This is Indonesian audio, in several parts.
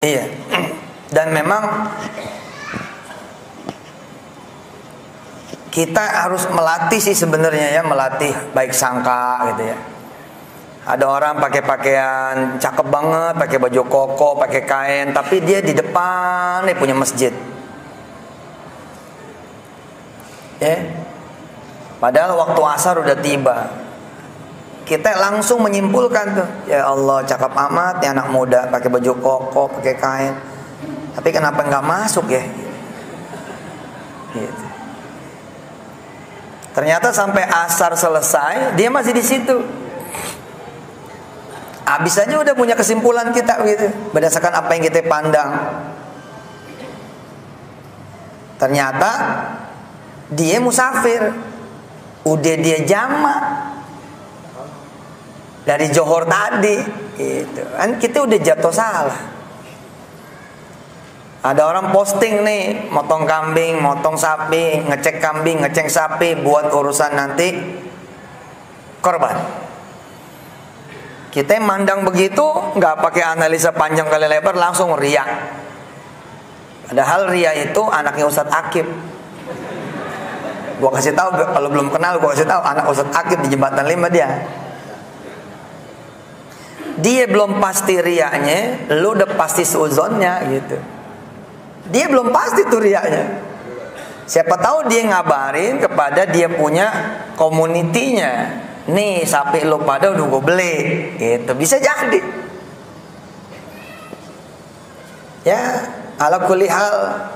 Iya. Dan memang kita harus melatih sih sebenarnya ya, melatih baik sangka gitu ya. Ada orang pakai pakaian cakep banget, pakai baju koko, pakai kain, tapi dia di depan nih punya masjid. Padahal waktu asar udah tiba. Kita langsung menyimpulkan tuh, ya Allah cakep amat ya anak muda, pakai baju koko, pakai kain. Tapi kenapa nggak masuk ya? Gitu. Ternyata sampai asar selesai, dia masih di situ. Habis aja udah punya kesimpulan kita gitu, berdasarkan apa yang kita pandang. Ternyata dia musafir, udah dia jamak dari Johor tadi, gitu. Kan kita udah jatuh salah. Ada orang posting nih, motong kambing, motong sapi, ngecek kambing, ngecek sapi, buat urusan nanti korban. Kita mandang begitu, nggak pakai analisa panjang kali lebar, langsung riak. Padahal riak itu anaknya Ustadz Akib. Gua kasih tahu, kalau belum kenal gua kasih tahu, anak Ustadz Akib di Jembatan 5 dia. Dia belum pasti riaknya, lu udah pasti seuzonnya gitu. Dia belum pasti tuh riaknya. Siapa tahu dia ngabarin kepada dia punya komunitinya, nih sapi lu pada udah gue beli, gitu. Bisa jadi. Ya, ala kulli hal,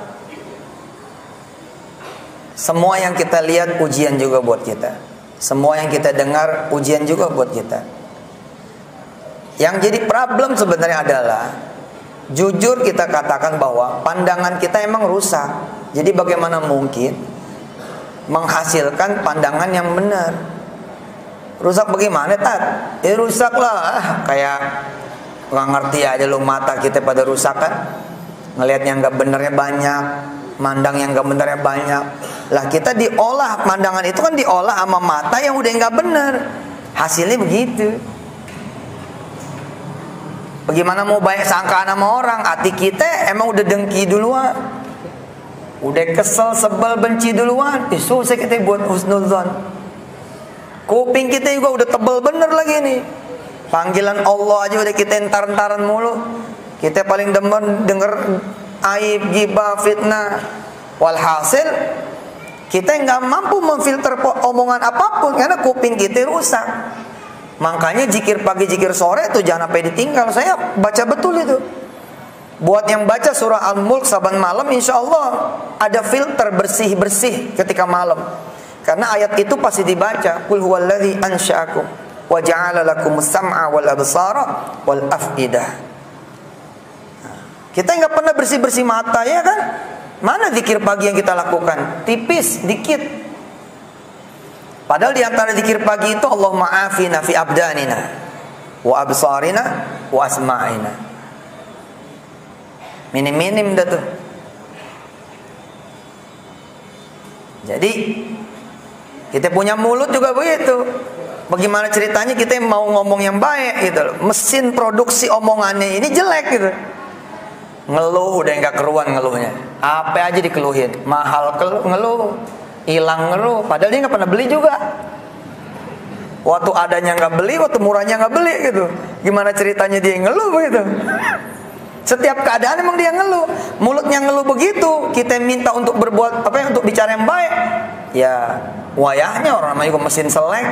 semua yang kita lihat ujian juga buat kita. Semua yang kita dengar ujian juga buat kita. Yang jadi problem sebenarnya adalah, jujur kita katakan bahwa pandangan kita emang rusak. Jadi bagaimana mungkin menghasilkan pandangan yang benar? Rusak bagaimana, Tat? Ya rusak lah. Kayak nggak ngerti aja lu, mata kita pada rusak kan? Ngelihat yang nggak benernya banyak, mandang yang nggak benernya banyak. Lah kita diolah, pandangan itu kan diolah sama mata yang udah nggak bener. Hasilnya begitu. Bagaimana mau baik sangkaan sama orang? Hati kita emang udah dengki duluan, udah kesel, sebel, benci duluan. Susah kita buat husnudzon. Kuping kita juga udah tebel bener lagi nih. Panggilan Allah aja udah kita entar-entaran mulu. Kita paling demen denger aib, gibah, fitnah. Walhasil kita nggak mampu memfilter omongan apapun karena kuping kita rusak. Makanya zikir pagi, zikir sore itu jangan sampai ditinggal. Saya baca betul itu. Buat yang baca surah Al-Mulk saban malam, insya Allah ada filter bersih-bersih ketika malam. Karena ayat itu pasti dibaca. Qul huwallazi ansha'akum wa ja'ala lakumus sam'a wal absara wal af'idah. Kita nggak pernah bersih-bersih mata, ya kan? Mana zikir pagi yang kita lakukan? Tipis, dikit. Padahal di antara zikir pagi itu Allahumma afina fi abdanina wa absarina wa asma'ina. Minim-minim dah tuh. Jadi kita punya mulut juga begitu. Bagaimana ceritanya kita mau ngomong yang baik gitu loh. Mesin produksi omongannya ini jelek gitu. Ngeluh udah enggak keruan ngeluhnya. Apa aja dikeluhin. Mahal ngeluh, hilang ngeluh. Padahal dia nggak pernah beli juga. Waktu adanya nggak beli, waktu murahnya nggak beli gitu. Gimana ceritanya dia ngeluh begitu? Setiap keadaan emang dia ngeluh. Mulutnya ngeluh begitu. Kita minta untuk berbuat apa? Untuk bicara yang baik. Ya wayahnya orang namanya juga mesin selek.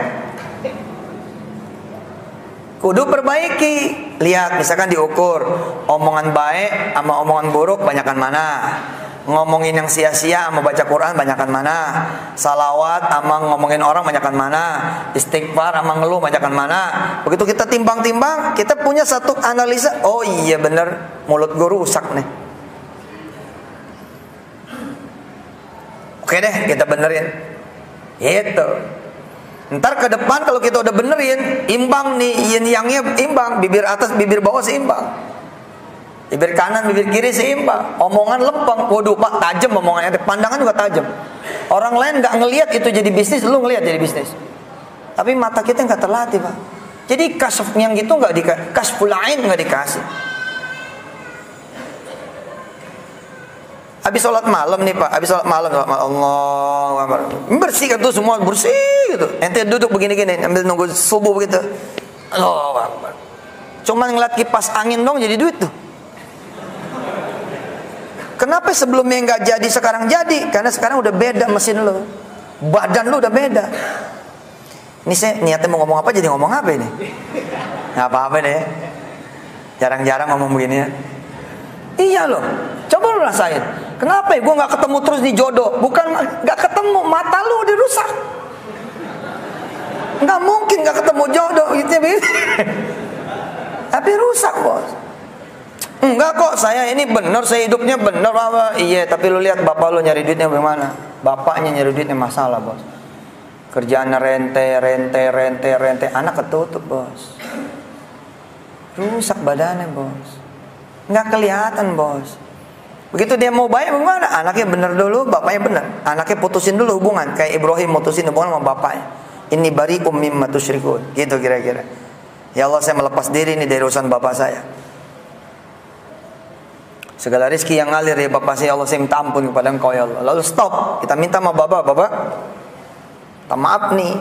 Kudu perbaiki. Lihat, misalkan diukur omongan baik sama omongan buruk banyakan mana. Ngomongin yang sia-sia sama baca Quran banyakan mana. Salawat sama ngomongin orang banyakan mana. Istighfar sama ngeluh banyakan mana. Begitu kita timbang-timbang, kita punya satu analisa. Oh iya bener, mulut gue rusak nih. Oke deh, kita benerin. Gitu. Ntar ke depan kalau kita udah benerin, imbang nih, yin yangnya imbang, bibir atas, bibir bawah seimbang. Bibir kanan, bibir kiri seimbang. Omongan lempeng. Waduh Pak, tajam omongannya. Pandangan juga tajam. Orang lain gak ngelihat itu jadi bisnis, lu ngelihat jadi bisnis. Tapi mata kita gak terlatih Pak. Jadi kasf yang gitu gak dikasih, kasful ain gak dikasih. Habis sholat malam nih Pak, habis sholat malam Allah Akbar. Bersih kan tuh semua bersih gitu. Ente duduk begini-gini ambil nunggu subuh begitu. Allah Akbar. Cuma ngeliat kipas angin dong jadi duit tuh. Kenapa sebelumnya nggak jadi sekarang jadi? Karena sekarang udah beda mesin lo, badan lo udah beda. Ini saya niatnya mau ngomong apa jadi ngomong apa ini? Nggak apa-apa deh. Jarang-jarang ngomong begini ya. Iya loh. Coba lu rasain. Kenapa ya gue nggak ketemu terus di jodoh? Bukan nggak ketemu, mata lu udah rusak. Nggak mungkin nggak ketemu jodoh gitu ya. Tapi rusak bos. Enggak kok, saya ini benar, saya hidupnya benar apa? Iya, tapi lu lihat bapak lu nyari duitnya bagaimana? Bapaknya nyari duitnya masalah bos. Kerjaannya rente, anak ketutup bos. Rusak badannya bos. Nggak kelihatan bos. Begitu dia mau baik bagaimana? Anaknya benar dulu, bapaknya benar. Anaknya putusin dulu hubungan, kayak Ibrahim mutusin hubungan sama bapaknya. Ini bari'um mimma tusyrikun. Gitu kira-kira. Ya Allah, saya melepas diri ini dari urusan bapak saya. Segala rezeki yang ngalir ya bapak saya, Allah saya minta ampun kepada engkau ya Allah. Lalu stop, kita minta sama bapak, minta maaf nih.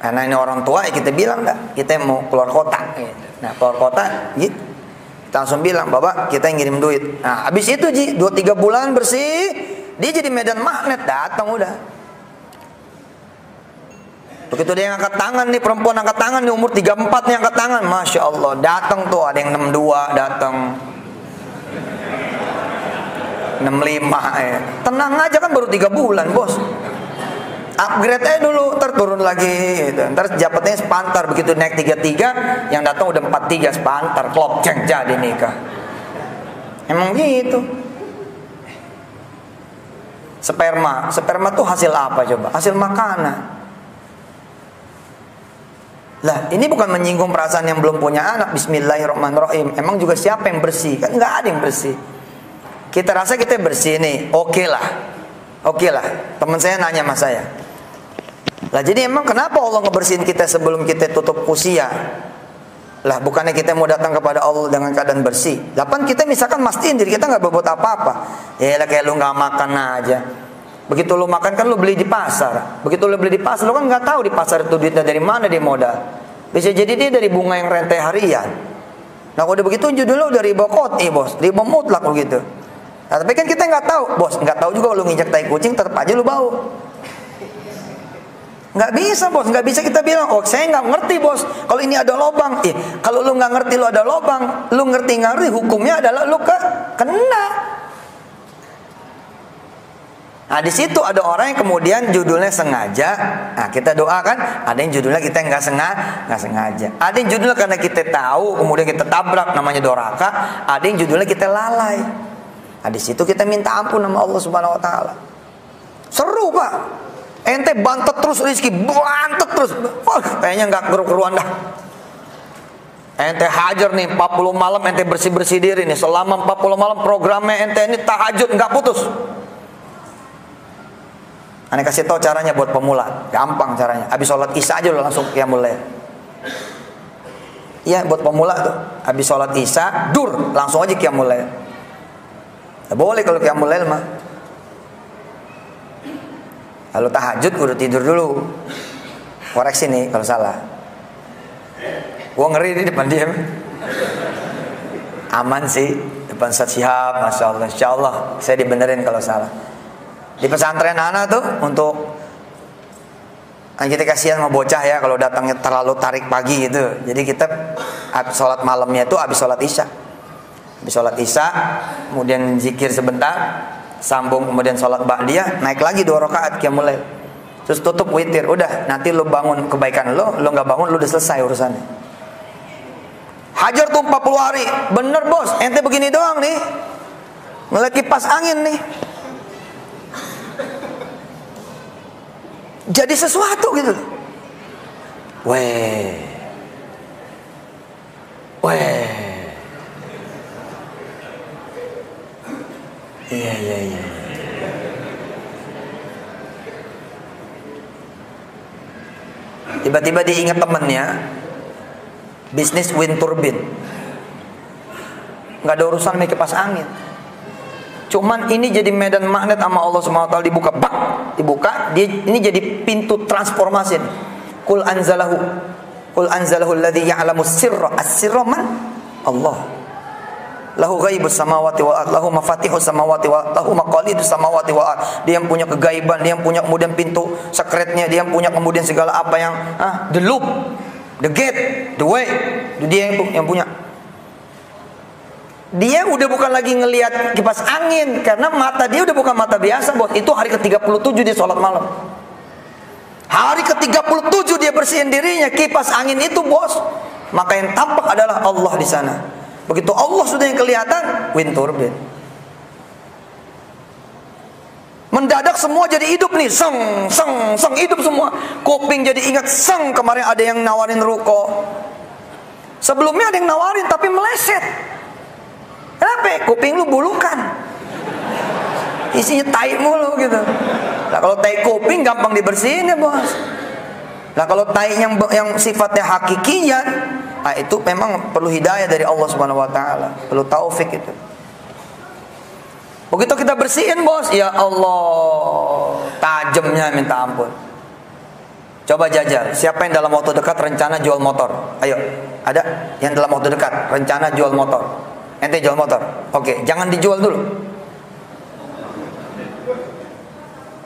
Karena ini orang tua ya kita bilang enggak, kita mau keluar kota. Nah keluar kota, gitu. Kita langsung bilang, bapak kita yang ngirim duit. Nah habis itu Ji, 2-3 bulan bersih, dia jadi medan magnet, datang udah. Begitu dia yang angkat tangan nih, perempuan angkat tangan nih, umur 34 nih angkat tangan, Masya Allah, datang tuh, ada yang 62, datang 65 ya. Tenang aja kan baru 3 bulan bos. Upgrade aja dulu, ntar turun lagi gitu. Ntar jabatannya sepantar, begitu naik 33, yang datang udah 43 sepantar, klop ceng jadi nikah. Emang gitu. Sperma tuh hasil apa coba? Hasil makanan. Lah, ini bukan menyinggung perasaan yang belum punya anak. Bismillahirrahmanirrahim. Emang juga siapa yang bersih? Kan nggak ada yang bersih. Kita rasa kita bersih nih, oke lah. Teman saya nanya sama saya. Lah jadi emang kenapa Allah ngebersihin kita sebelum kita tutup usia? Lah bukannya kita mau datang kepada Allah dengan keadaan bersih? Lapan kita misalkan mastiin diri kita nggak berbuat apa-apa. Ya lah kayak lu nggak makan aja. Begitu lu makan kan lu beli di pasar. Begitu lu beli di pasar lu kan nggak tahu di pasar itu duitnya dari mana dia modal. Bisa jadi dia dari bunga yang rente harian. Nah kalau udah begitu judulnya udah riba qot'i bos, riba mutlak begitu. Nah, tapi kan kita nggak tahu, bos, nggak tahu juga lu nginjak tai kucing tetap aja lu bau. Nggak bisa bos, nggak bisa kita bilang, oh saya nggak ngerti bos, kalau ini ada lobang. Kalau lu nggak ngerti lu ada lobang, lu ngerti hukumnya adalah lu kena. Nah di situ ada orang yang kemudian judulnya sengaja. Nah kita doakan, ada yang judulnya kita nggak sengaja. Ada yang judulnya karena kita tahu, kemudian kita tabrak, namanya doraka. Ada yang judulnya kita lalai. Nah, di situ kita minta ampun sama Allah Subhanahu wa taala. Seru, Pak. Ente bantet terus rezeki, bantet terus. Wah, kayaknya enggak keru-keruan dah. Ente hajar nih 40 malam ente bersih-bersih diri nih. Selama 40 malam programnya ente ini tahajud enggak putus. Ane kasih tahu caranya buat pemula. Gampang caranya. Habis sholat Isya aja lo langsung qiyamul lail. Iya, buat pemula tuh. Habis sholat Isya, dur, langsung aja qiyamul lail. Ya, boleh kalau qiyamul lail mah. Kalau tahajud udah tidur dulu. Koreksi nih kalau salah. Gua ngeri di depan dia. Aman sih, depan Ustaz Syihab, Masya Allah. Insya Allah saya dibenerin kalau salah. Di pesantren anak tuh untuk kan kita kasihan sama bocah ya kalau datangnya terlalu tarik pagi gitu. Jadi kita sholat malamnya itu habis sholat Isya. Habis sholat Isya, kemudian zikir sebentar, sambung kemudian sholat ba'diyah, naik lagi 2 rakaat qiyamul lail. Terus tutup witir. Udah, nanti lu bangun kebaikan lu nggak bangun lu udah selesai urusannya. Hajar tuh 40 hari. Bener bos, ente begini doang nih. Ngeliat kipas angin nih. Jadi sesuatu gitu. Weh. Iya. Tiba-tiba dia ingat temennya bisnis wind turbine. Nggak ada urusan sama kipas angin. Cuman ini jadi medan magnet sama Allah Subhanahu wa taala, dibuka, bak, dibuka, ini jadi pintu transformasi. Qul anzalahu alladzi ya'lamu sirra. As-sirra man? Allah. Lahu ghaibus samawati wal ardh, lahu mafatihus samawati wal ardh, lahu maqalidus samawati wal ardh. Dia yang punya kegaiban, dia yang punya kemudian pintu sekretnya, dia yang punya kemudian segala apa yang the loop, the gate, the way. Dia yang punya. Dia udah bukan lagi ngelihat kipas angin, karena mata dia udah bukan mata biasa, bos. Itu hari ke-37 dia sholat malam. Hari ke-37 dia bersihin dirinya, kipas angin itu, bos. Maka yang tampak adalah Allah di sana. Begitu Allah sudah yang kelihatan, wind turbine. Mendadak semua jadi hidup nih, seng, hidup semua. Kuping jadi ingat, seng, kemarin ada yang nawarin ruko. Sebelumnya ada yang nawarin tapi meleset. Kenapa? Kuping lu bulukan, isinya tai mulu gitu. Nah kalau tai kuping gampang dibersihin ya, bos. Nah kalau tai yang sifatnya hakikiyah, nah itu memang perlu hidayah dari Allah Subhanahu wa taala, perlu taufik itu. Begitu kita bersihin, bos, ya Allah, tajamnya minta ampun. Coba jajal, siapa yang dalam waktu dekat rencana jual motor? Ayo, ada yang dalam waktu dekat rencana jual motor? Ente jual motor? Oke, jangan dijual dulu.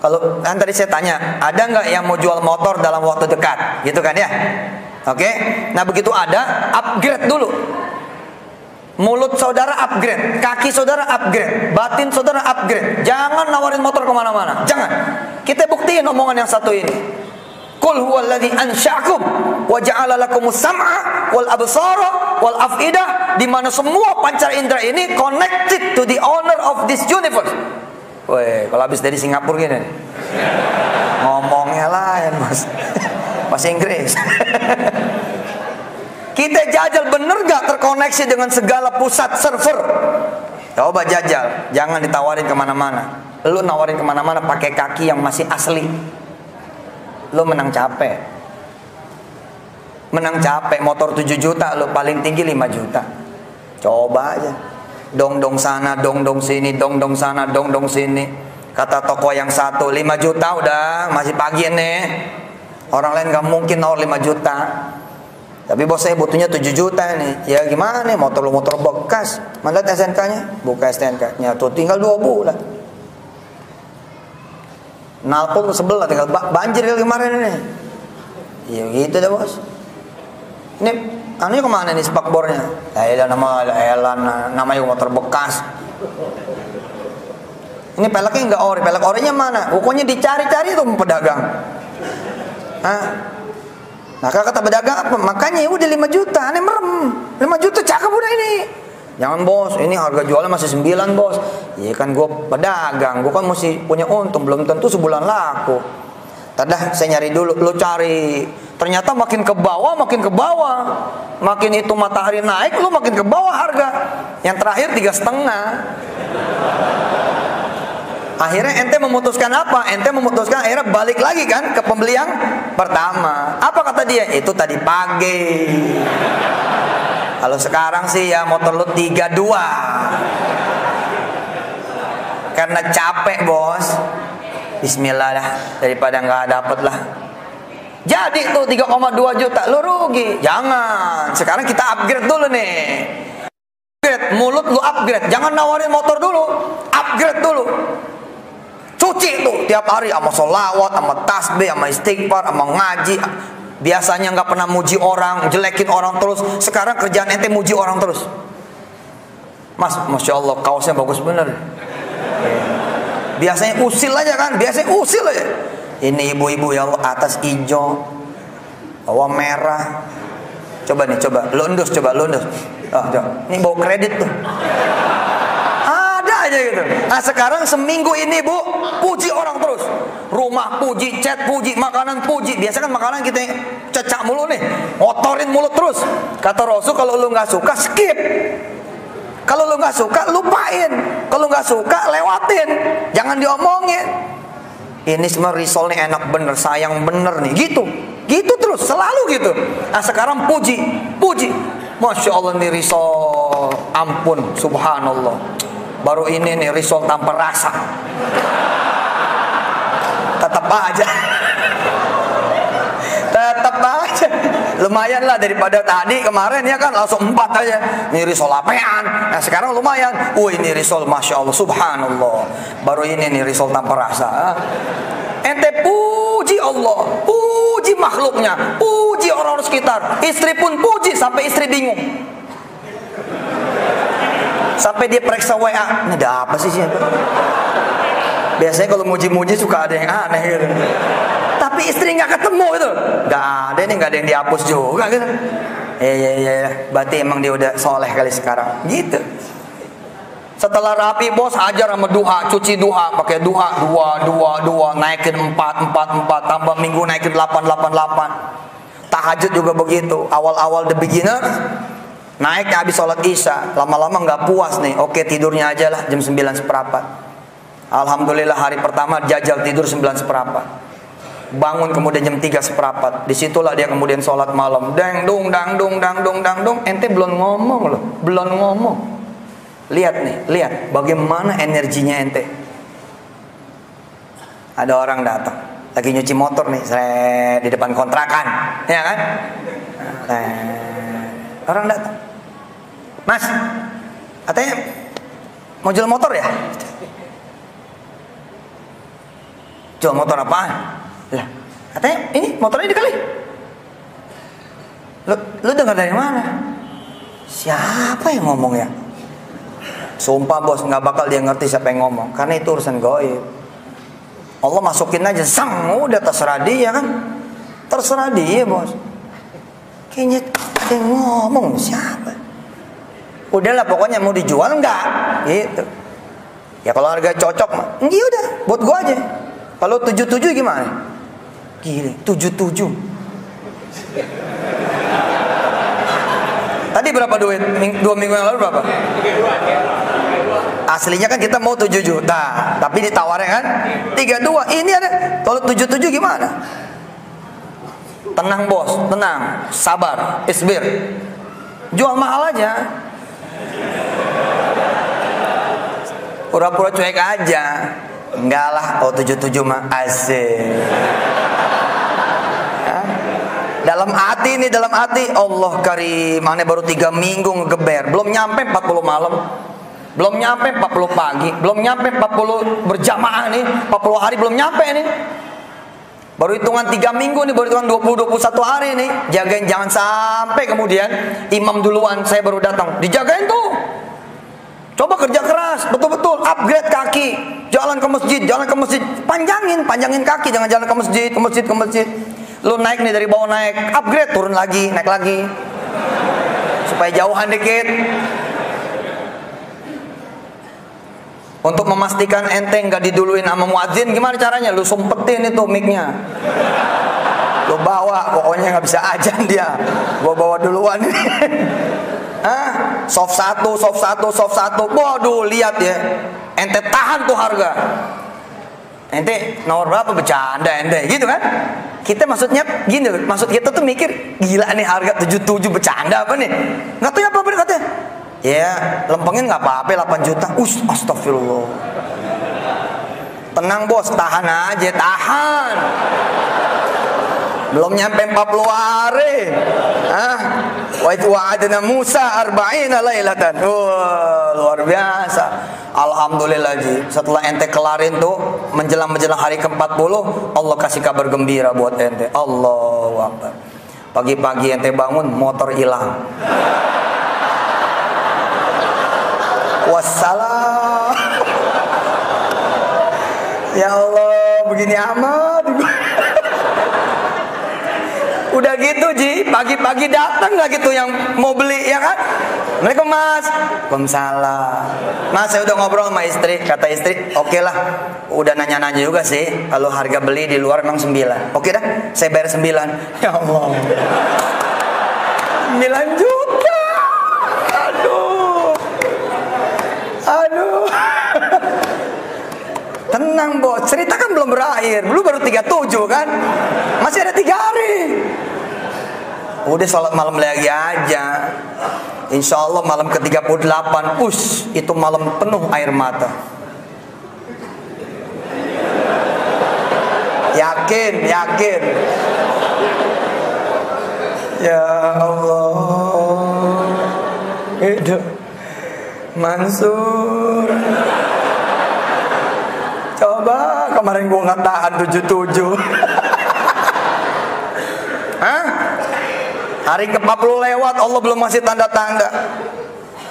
Kalau kan tadi saya tanya, ada nggak yang mau jual motor dalam waktu dekat? Gitu kan ya? Oke, nah begitu ada, upgrade dulu. Mulut saudara upgrade, kaki saudara upgrade, batin saudara upgrade. Jangan nawarin motor kemana-mana, jangan. Kita buktiin omongan yang satu ini. Qul huwallazi ansya'akum wa ja'ala lakumus sam'a wal absara wal afidah, di mana semua pancar indera ini connected to the owner of this universe. Weh, kalau habis dari Singapura gini ngomongnya lain, Mas. Bahasa Inggris. Kita jajal, bener gak terkoneksi dengan segala pusat server? Coba jajal, jangan ditawarin kemana-mana. Lu nawarin kemana-mana pakai kaki yang masih asli, lu menang capek. Menang capek. Motor 7 juta, lu paling tinggi 5 juta. Coba aja. Dong-dong sana, dong-dong sini, dong-dong sana, dong-dong sini. Kata toko yang satu 5 juta udah, masih pagi nih. Orang lain gak mungkin nawar 5 juta. Tapi bos saya butuhnya 7 juta nih. Ya gimana nih, motor lu motor bekas. Mana SNK-nya? Buka SNK-nya tuh tinggal 2 bulan. Nalpot sebelah tinggal banjir kemarin ini. Ya gitu deh, bos. Ini anunya kemana nih spakbornya? Ya namanya motor bekas. Ini peleknya enggak ori, pelek orinya mana? Pokoknya dicari-cari tuh pedagang. Nah kata pedagang apa? Makanya udah 5 juta, aneh merem. 5 juta cakep udah ini. Jangan, bos, ini harga jualnya masih 9, bos. Iya kan gue pedagang, gue kan mesti punya untung, belum tentu sebulan laku. Tadah saya nyari dulu, lo cari. Ternyata makin ke bawah, makin ke bawah. Makin itu matahari naik, lo makin ke bawah harga. Yang terakhir 3,5. Akhirnya ente memutuskan apa? Ente memutuskan akhirnya balik lagi kan ke pembeli yang pertama. Apa kata dia? Itu tadi pagi. Kalau sekarang sih ya motor lu 32. Karena capek, bos. Bismillah dah, daripada nggak dapet lah. Jadi tuh 3,2 juta lu rugi. Jangan. Sekarang kita upgrade dulu nih. Upgrade, mulut lu upgrade. Jangan nawarin motor dulu. Upgrade dulu. Cuci tuh tiap hari sama sholawat, sama tasbih, sama istighfar, sama ngaji. Biasanya nggak pernah muji orang, jelekin orang terus. Sekarang kerjaan ente muji orang terus. Mas, masya Allah kaosnya bagus bener. Biasanya usil aja kan, biasanya usil aja. Ini ibu-ibu ya Allah, atas hijau, bawah merah. Coba nih, coba lu endus, coba lu endus. Coba. Ini bawa kredit tuh. Ada aja gitu. Nah sekarang seminggu ini, bu, puji orang terus. Rumah puji, chat puji, makanan puji. Biasa kan makanan kita cecak mulu nih, ngotorin mulut terus. Kata Rasul, kalau lu nggak suka skip. Kalau lu nggak suka lupain. Kalau nggak suka lewatin. Jangan diomongin. Ini semua risol nih enak bener, sayang bener nih. Gitu, gitu terus, selalu gitu. Nah sekarang puji, puji. Masya Allah nih risol, ampun, subhanallah. Baru ini nih risol tanpa rasa. Tetap aja. Tetap aja. Lumayan lah daripada tadi kemarin ya kan langsung 4 aja. Ini risol apean. Nah sekarang lumayan. Ini risol Masya Allah, Subhanallah. Baru ini nih risol tanpa rasa. Ente puji Allah, puji makhluknya, puji orang-orang sekitar. Istri pun puji sampai istri bingung. Sampai dia periksa WA. Ini ada apa sih siapa? Biasanya kalau muji-muji suka ada yang aneh gitu. Tapi istri nggak ketemu gitu. Nggak ada nih, nggak ada yang dihapus juga gitu. Iya. Berarti emang dia udah soleh kali sekarang. Gitu. Setelah rapi bos, hajar sama duha, cuci duha, pakai duha 2, naikin 4, tambah minggu naikin 8. Tahajud juga begitu. Awal-awal the beginner, naik habis sholat isya, lama-lama nggak puas nih. Oke tidurnya aja lah jam 9:15. Alhamdulillah hari pertama jajal tidur 9:15. Bangun kemudian jam 3:15. Disitulah dia kemudian sholat malam. Dang dung. Ente belum ngomong loh, belum ngomong. Lihat nih, lihat bagaimana energinya ente. Ada orang datang, lagi nyuci motor nih, di depan kontrakan, ya kan? Orang datang, Mas, katanya mau jual motor ya? Jual motor apaan? Lah, katanya ini motornya dikali. Lu dengar dari mana? Siapa yang ngomong ya? Sumpah bos, nggak bakal dia ngerti siapa yang ngomong, karena itu urusan gaib. Allah masukin aja, sang, udah terserah dia kan, terserah dia bos. Kayaknya ada yang ngomong, siapa? Udahlah pokoknya mau dijual nggak, gitu. Ya kalau harga cocok, iya udah, buat gua aja. Kalau 77 gimana? Gile, 77. Tadi berapa duit? 2 minggu yang lalu berapa? 32. Aslinya kan kita mau 7 juta, tapi ditawarin kan 32. Ini ada, kalau 77 gimana? Tenang bos, tenang, sabar, isbir. Jual mahal aja. Pura-pura cuek aja. Enggak lah, kalau 77 mah asik. Dalam hati nih, dalam hati Allah karim, mana baru 3 minggu ngegeber, belum nyampe 40 malam, belum nyampe 40 pagi, belum nyampe 40 berjamaah nih, 40 hari belum nyampe nih. Baru hitungan 3 minggu nih, baru hitungan 20-21 hari nih. Jagain jangan sampai kemudian imam duluan, saya baru datang. Dijagain tuh. Coba kerja keras, betul-betul upgrade kaki, jalan ke masjid, panjangin kaki, jangan jalan ke masjid. Lu naik nih dari bawah naik, upgrade, turun lagi, naik lagi. Supaya jauhan dikit. Untuk memastikan ente nggak diduluin sama muadzin, gimana caranya? Lu sumpetin itu mic-nya. Lu bawa, pokoknya nggak bisa ajan dia. Gua bawa duluan ini. Hah? Soft satu. Waduh, lihat ya. Ente tahan tuh harga. Ente nomor berapa, bercanda ente, gitu kan? Kita maksudnya gini, maksud kita tuh mikir, gila nih harga 77 bercanda apa nih? Nggak tahu ya apa katanya. Ya, lempengin nggak apa-apa 8 juta. Astagfirullah. Tenang bos, tahan aja, tahan. Belum nyampe 40 hari. Wa itu wa'adna Musa 40 lailatan. Luar biasa. Alhamdulillah ji. Setelah ente kelarin tuh menjelang hari ke-40, Allah kasih kabar gembira buat ente. Allahu Akbar. Pagi-pagi ente bangun, motor hilang. Wassalam. Ya Allah, begini amat. Udah gitu Ji, pagi-pagi datang nggak gitu yang mau beli, ya kan? Assalamualaikum Mas. Waalaikumsalam. Mas, saya udah ngobrol sama istri. Kata istri, oke lah. Udah nanya-nanya juga sih. Kalau harga beli di luar emang 9. Oke dah, saya bayar 9. Ya Allah. 9 juta. Aduh. Tenang bos, cerita kan belum berakhir. Belum baru 37 kan? Masih ada 3 hari. Udah sholat malam lagi aja. Insya Allah malam ke-38, itu malam penuh air mata. Yakin. Ya Allah, hidup Mansur. Coba kemarin gua nggak tahan 77. Hah? Hari ke-40 lewat, Allah belum masih tanda-tanda.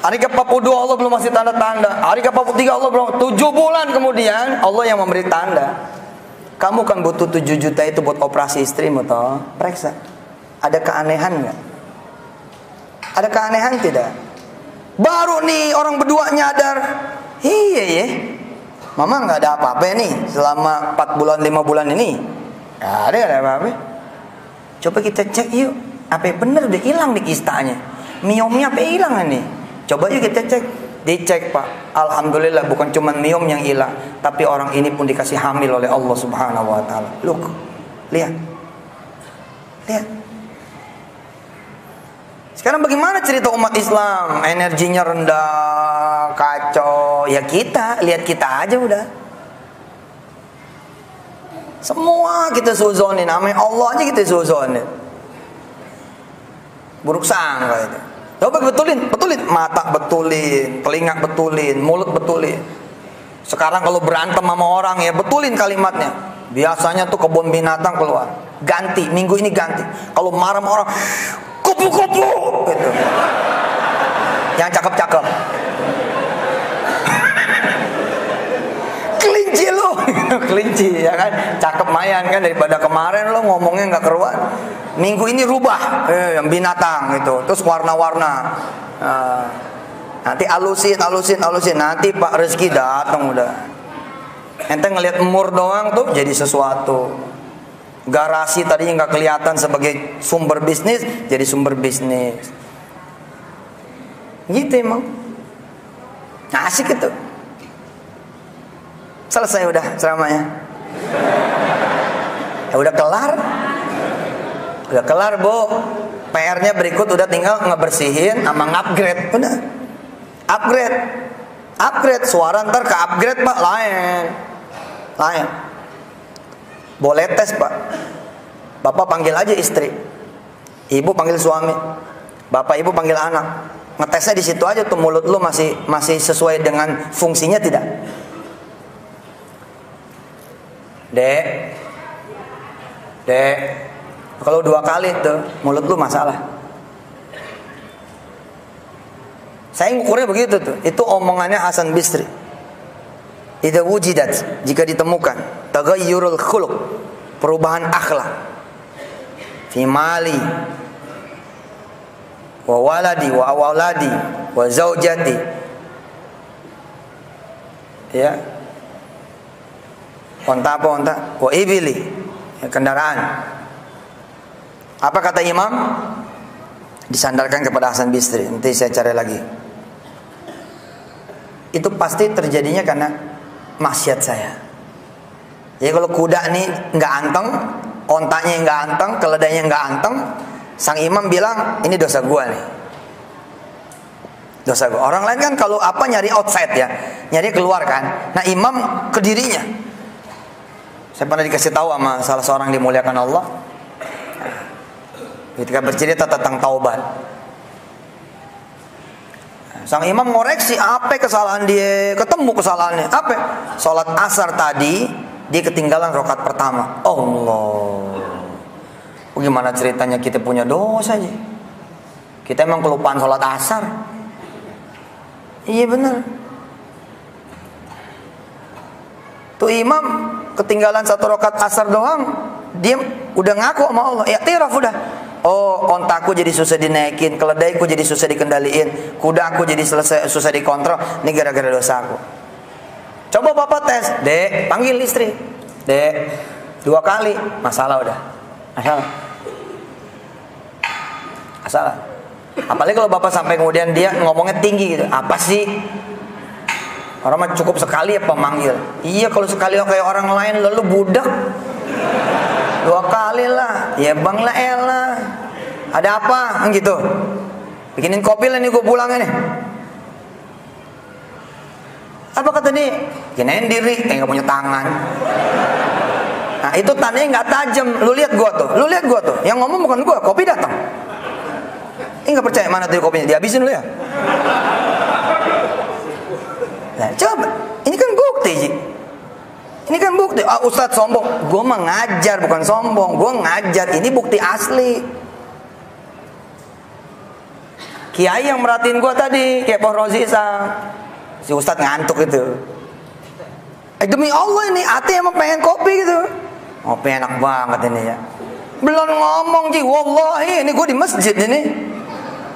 Hari ke-42 Allah belum masih tanda-tanda. Hari ke-43 Allah belum. 7 bulan kemudian Allah yang memberi tanda. Kamu kan butuh 7 juta itu buat operasi istrimu toh. Periksa. Ada keanehan nggak? Ada keanehan tidak? Baru nih orang berdua nyadar. Iya ya, Mama nggak ada apa-apa nih selama 4 bulan 5 bulan ini. Nggak ada apa-apa. Coba kita cek yuk. Apa bener udah hilang nih kistanya? Miomnya apa hilang nih? Coba yuk kita cek. Dicek Pak. Alhamdulillah bukan cuma miom yang hilang, tapi orang ini pun dikasih hamil oleh Allah Subhanahu wa taala. Look. Lihat. Sekarang bagaimana cerita umat Islam? Energinya rendah, kacau. Ya lihat kita aja udah. Semua kita suzonin, namanya Allah aja kita suzonin. Buruk sangka itu. Coba betulin, mata betulin, telinga betulin, mulut betulin. Sekarang kalau berantem sama orang ya betulin kalimatnya. Biasanya tuh kebun binatang keluar. Ganti, minggu ini ganti. Kalau marah sama orang, kupu-kupu gitu. Yang cakep-cakep. Kelinci lu. Kelinci ya kan. Cakep mayan kan, daripada kemarin lo ngomongnya nggak keruan. Minggu ini rubah yang binatang gitu. Terus warna-warna. Nanti alusin. Nanti Pak rezeki datang udah. Ente ngelihat emur doang tuh jadi sesuatu. Garasi tadinya nggak kelihatan sebagai sumber bisnis, jadi sumber bisnis. Gitu emang. Nah, asik itu. Selesai udah ceramahnya. Ya udah kelar. Udah kelar, Bu. PR-nya berikut udah tinggal ngebersihin sama ngupgrade. Udah. Upgrade. Suara ntar ke upgrade, Pak. Lain. Boleh tes, Pak. Bapak panggil aja istri. Ibu panggil suami. Bapak ibu panggil anak. Ngetesnya di situ aja tuh, mulut lu masih sesuai dengan fungsinya tidak? Dek. Kalau 2 kali tuh mulut lu masalah. Saya ngukurnya begitu tuh. Itu omongannya Hasan Bisri. Idza wujidat, jika ditemukan taghayyurul khuluq, perubahan akhlak, fi mali wa waladi wa awladi wa zaujati, ya, onta wa ibili, ya, kendaraan. Apa kata imam? Disandarkan kepada Hasan Bisri. Nanti saya cari lagi. Itu pasti terjadinya karena maksiat saya. Jadi kalau kuda nih nggak anteng, ontanya nggak anteng, keledainya nggak anteng, sang imam bilang ini dosa gua nih. Dosa gua. Orang lain kan kalau apa nyari outside ya, nyari keluar kan. Nah imam ke dirinya. Saya pernah dikasih tahu sama salah seorang dimuliakan Allah. Ketika bercerita tentang taubat, sang imam ngoreksi apa kesalahan dia, ketemu kesalahannya. Apa? Salat asar tadi dia ketinggalan rakaat pertama. Allah. Bagaimana ceritanya kita punya dosa aja? Kita emang kelupaan salat asar. Iya benar. Tuh imam ketinggalan 1 rakaat asar doang, dia udah ngaku sama Allah. Ya tiraf udah. Oh, ontaku jadi susah dinaikin, keledaiku jadi susah dikendaliin, kudaku jadi susah dikontrol. Ini gara-gara dosaku. Coba bapak tes, Dek, panggil istri. Dek, 2 kali, masalah udah. Masalah. Apalagi kalau bapak sampai kemudian dia ngomongnya tinggi gitu. Apa sih? Orang mah cukup sekali ya pemanggil. Iya, kalau sekali kayak orang lain lalu budak. 2 kali lah, ya bang lah elah. Ada apa? Gitu. Bikinin kopi lah nih gue pulang ini. Apa kata dia? Kirain diri, kayak nggak punya tangan. Nah itu tandanya nggak tajam. Lu lihat gua tuh. Yang ngomong bukan gua, kopi datang. Nggak percaya, mana tuh kopinya? Dihabisin lu ya. Nah coba, ini kan bukti Ji. Ini kan bukti. Ustadz sombong. Gua mah ngajar, bukan sombong. Gua ngajar. Ini bukti asli. Kiai yang merhatiin gua tadi, kayak Pak Rozi si Ustadz ngantuk itu. Demi Allah ini hati emang pengen kopi gitu. Kopi enak banget ini ya. Belum ngomong Ji, wallahi ini gue di masjid ini.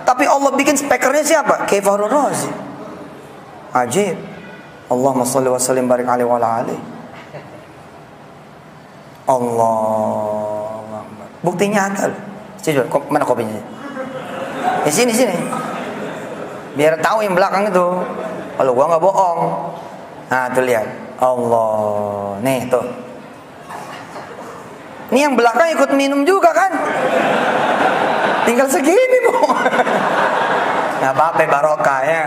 Tapi Allah bikin speakernya siapa? Kayak Fahru Razi. Ajib. Allahumma sholli wa sallim barik alaihi wa ala alihi. Allah. Buktinya ada. Sini, mana kopinya? Di sini. Biar tahu yang belakang itu. Kalau gua nggak bohong. Nah tuh lihat. Allah. Nih tuh. Ini yang belakang ikut minum juga kan? Tinggal segini bu. Nggak apa-apa barokah ya.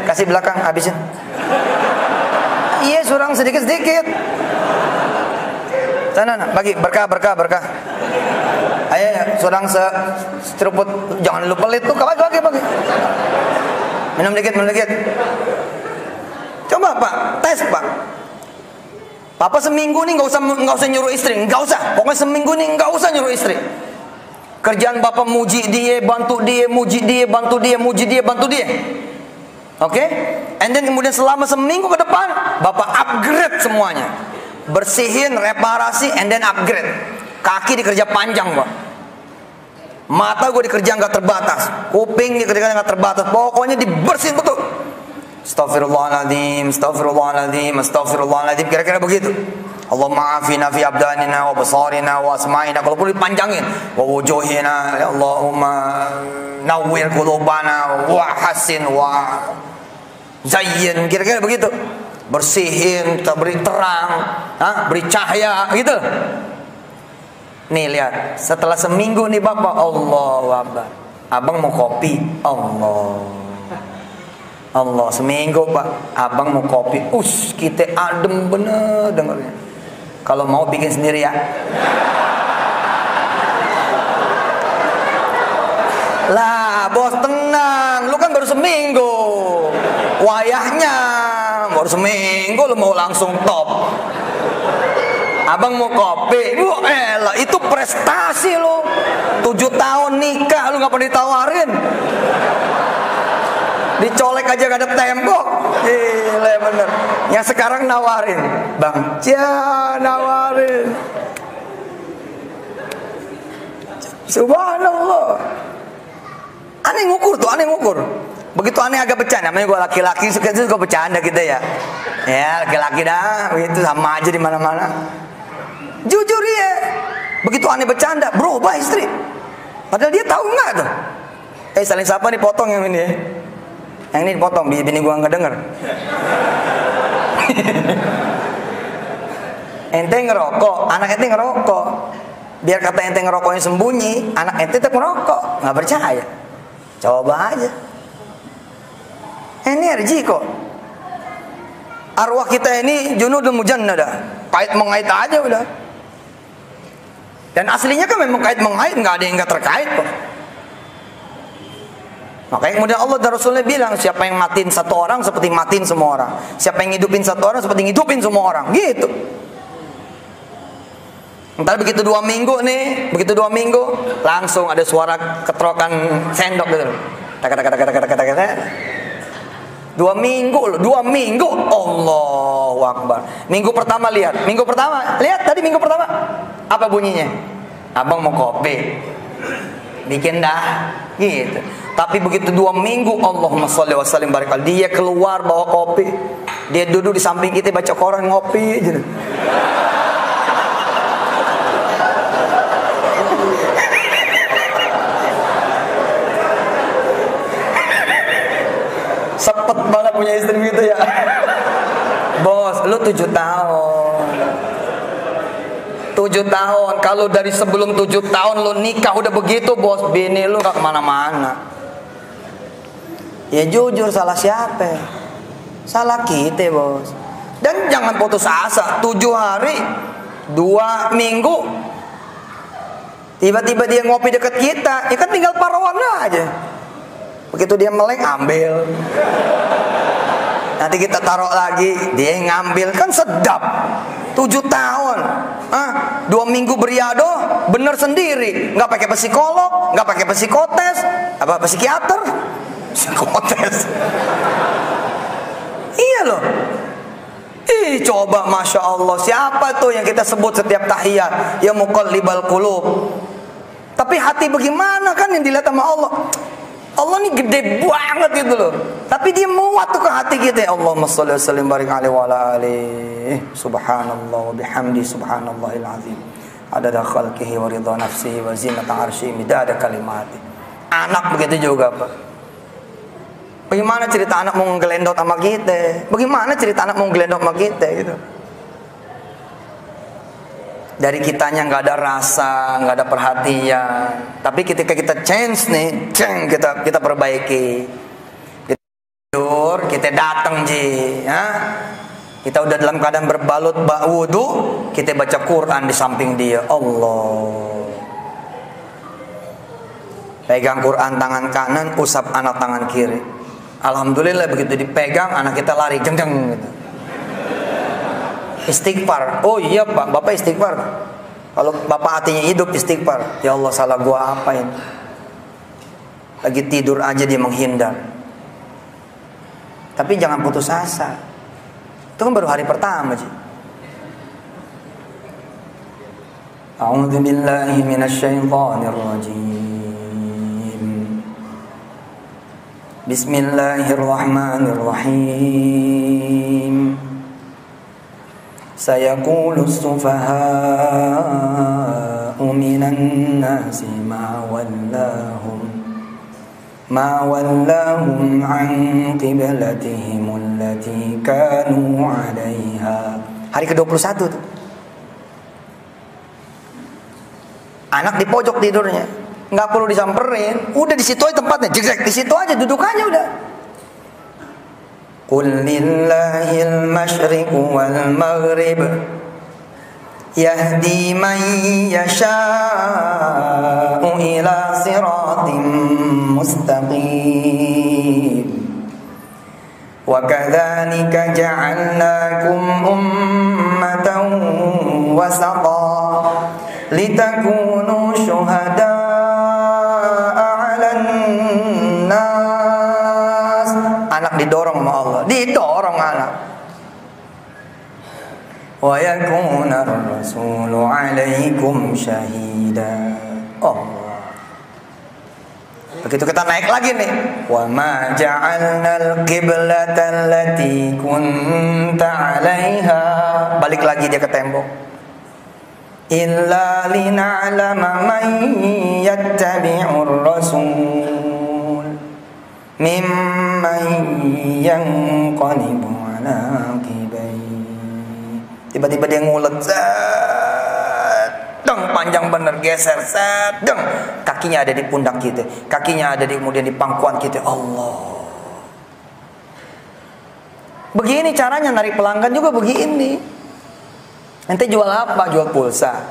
Kasih belakang habisin. Iya surang sedikit-sedikit. Sana bagi berkah. Ayo surang seceruput. Jangan lupa pelit tuh. Bagi. Minum dikit. Coba Pak, tes Pak. Papa seminggu nih nggak usah nyuruh istri, nggak usah. Pokoknya seminggu nih nggak usah nyuruh istri. Kerjaan Bapak muji dia, bantu dia, muji dia, bantu dia. Oke? And then kemudian selama seminggu ke depan, Bapak upgrade semuanya. Bersihin, reparasi, and then upgrade. Kaki dikerja panjang Pak. Mata gue dikerja nggak terbatas, kuping dikerja nggak terbatas. Pokoknya dibersihin betul. Astaghfirullahaladzim. Kira-kira begitu. Allahumma afina fi abdanina wa basarina wa asma'ina. Kalau perlu dipanjangin. Wa wujuhina. Allahumma nawwir qulubana wa hasin wa zayyin. Kira-kira begitu. Bersihin, beri terang, beri cahaya, gitu. Nih lihat, setelah seminggu nih Bapak, Allahu Akbar. Abang mau kopi, Allah seminggu Pak, abang mau kopi, kita adem bener dengarnya. Kalau mau bikin sendiri ya. Lah bos tenang, lu kan baru seminggu. Wayahnya baru seminggu lu mau langsung top. Abang mau kopi, elah itu prestasi lu. 7 tahun nikah lu nggak pernah ditawarin. Dicolek aja gak ada tembok. Gila bener. Yang sekarang nawarin. Bang, nawarin. Subhanallah. Aneh ngukur. Begitu aneh agak bercanda. Namanya gue laki-laki suka bercanda kita ya. Ya laki-laki dah. Itu sama aja di mana-mana. Jujur ya. Begitu aneh bercanda, berubah istri. Padahal dia tahu nggak tuh. Saling sapa nih potong yang ini ya. Yang ini dipotong, bini gua nggak denger. Ente ngerokok, anak ente ngerokok. Biar kata ente ngerokoknya sembunyi, anak ente tetap ngerokok. Nggak percaya. Coba aja. Energi kok. Arwah kita ini junudul mujannada. Kait mengait aja udah. Dan aslinya kan memang kait mengait, nggak ada yang nggak terkait kok. Makanya kemudian Allah dan Rasulnya bilang, siapa yang matiin satu orang seperti matiin semua orang. Siapa yang ngidupin satu orang seperti ngidupin semua orang. Gitu. Ntar begitu 2 minggu nih, langsung ada suara ketrokan sendok gitu. Tak. 2 minggu loh, 2 minggu. Allahu Akbar. Minggu pertama lihat tadi minggu pertama. Apa bunyinya? Abang mau kopi. Bikin dah. Gitu. Tapi begitu 2 minggu, Allahumma sholli wa sallim barik alaihi, dia keluar bawa kopi. Dia duduk di samping kita baca koran ngopi gitu. Sepet banget punya istri gitu ya. Bos, lu 7 tahun. 7 tahun. Kalau dari sebelum 7 tahun lu nikah udah begitu, bos, bini lu gak kemana-mana. Ya jujur, salah siapa? Salah kita, bos. Dan jangan putus asa. 7 hari 2 minggu tiba-tiba dia ngopi dekat kita, ya kan tinggal parawan aja. Begitu dia melek, ambil. Nanti kita taruh lagi, dia ngambil, kan sedap. 7 tahun, 2 minggu beriado, bener sendiri, nggak pakai psikolog, nggak pakai psikotes, apa psikiater, psikotes. Iya loh. Ih, coba, masya Allah, siapa tuh yang kita sebut setiap tahiyat? Ya muqallibal qulub. Tapi hati bagaimana kan yang dilihat sama Allah? Allah ini gede banget gitu loh. Tapi dia muat tuh ke hati kita. Allahumma sholli wa sallim barik alaihi wa ala alihi. Subhanallah wa bihamdi subhanallahil azim. Adada khalqihi wa ridha nafsihi wa zinata arsyihi midada kalimati. Anak begitu juga, Pak. Bagaimana cerita anak mau ngelendot sama kita? Bagaimana cerita anak mau ngelendot sama kita gitu? Dari kitanya nggak ada rasa, nggak ada perhatian. Tapi ketika kita change nih, kita perbaiki. Kita tidur, kita datang ya. Kita udah dalam keadaan berbalut wudu, kita baca Quran di samping dia. Allah. Pegang Quran tangan kanan, usap anak tangan kiri. Alhamdulillah begitu dipegang, anak kita lari jeng gitu. Istighfar. Oh iya Pak, Bapak istighfar. Kalau Bapak hatinya hidup, istighfar. Ya Allah, salah gua apa ini? Lagi tidur aja dia menghindar. Tapi jangan putus asa. Itu kan baru hari pertama sih. A'udzu billahi minasyaitonir rajim. Bismillahirrahmanirrahim. Sayaqulu as-sufaha'u minan nasi ma wallahum an qiblatihim allati kanu 'alaiha. Hari ke-21 tuh. Anak di pojok tidurnya, nggak perlu disamperin, udah di situ aja tempatnya, jegrek di situ aja dudukannya udah. Qul lillahil masyriqu wal maghrib yahdi man yasha'u ila siratim mustaqim wa kadzalika ja'alnakum ummatan wasata litakunu syuhada'a 'alan nas. Anak didorong sama Allah, didorong anak. Wa yakuna ar-rasulu 'alaikum syahida. Allah. Begitu kita naik lagi nih, wa ma ja'alnal qiblata allati kunta 'alaiha. Balik lagi dia ke tembok. Illa lina'lama man yattabi'ur rasul mimman yanqalibu ala aqibaihi. Tiba-tiba dia ngulet, deng, panjang bener, geser, deng, kakinya ada di pundak kita, kakinya ada kemudian di pangkuan kita. Allah. Begini caranya narik pelanggan juga begini. Nanti jual apa? Jual pulsa.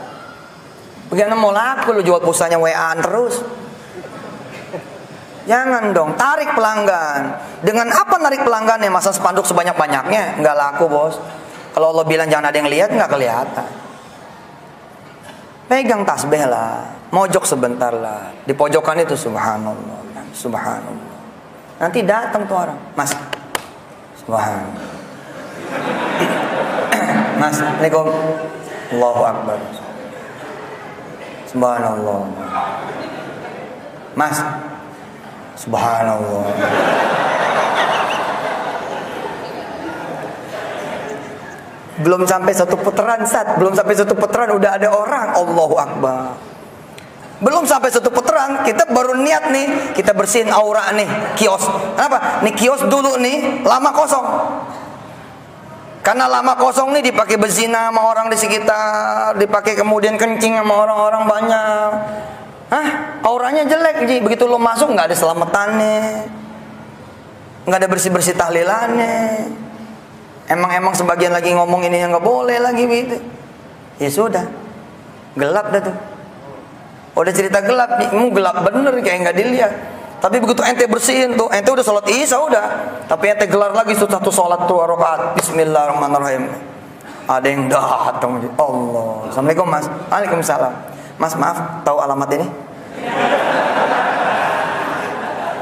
Bagaimana mau laku lu jual pulsanya WA-an terus? Jangan dong, tarik pelanggan. Dengan apa narik pelanggannya? Masa spanduk sebanyak-banyaknya? Nggak laku, bos. Kalau Allah bilang jangan ada yang lihat, nggak kelihatan. Pegang tasbih lah, mojok sebentar lah. Di pojokan itu subhanallah, subhanallah. Nanti datang tuh orang, Mas, subhanallah. Mas, Assalamualaikum. Allahu Akbar. Subhanallah. Mas, subhanallah. Belum sampai satu putaran, belum sampai satu putaran udah ada orang. Allahu Akbar. Belum sampai satu putaran, kita baru niat nih, kita bersihin aura nih, kios. Kenapa? Nih kios dulu nih, lama kosong. Karena lama kosong nih dipakai berzina sama orang di sekitar, dipakai kemudian kencing sama orang-orang banyak. Auranya jelek, Ji. Begitu lo masuk nggak ada selamatannya. nggak ada bersih-bersih tahlilannya. Emang sebagian lagi ngomong ini yang nggak boleh lagi gitu. Ya sudah, gelap dah tuh. Udah cerita gelap nih, gelap bener kayak nggak dilihat. Tapi begitu ente bersihin tuh, ente udah sholat isya udah. Tapi ente gelar lagi satu sholat tuh rakaat. Bismillahirrahmanirrahim. Ada yang datang. Allah. Assalamualaikum mas. Waalaikumsalam. Mas maaf, tahu alamat ini?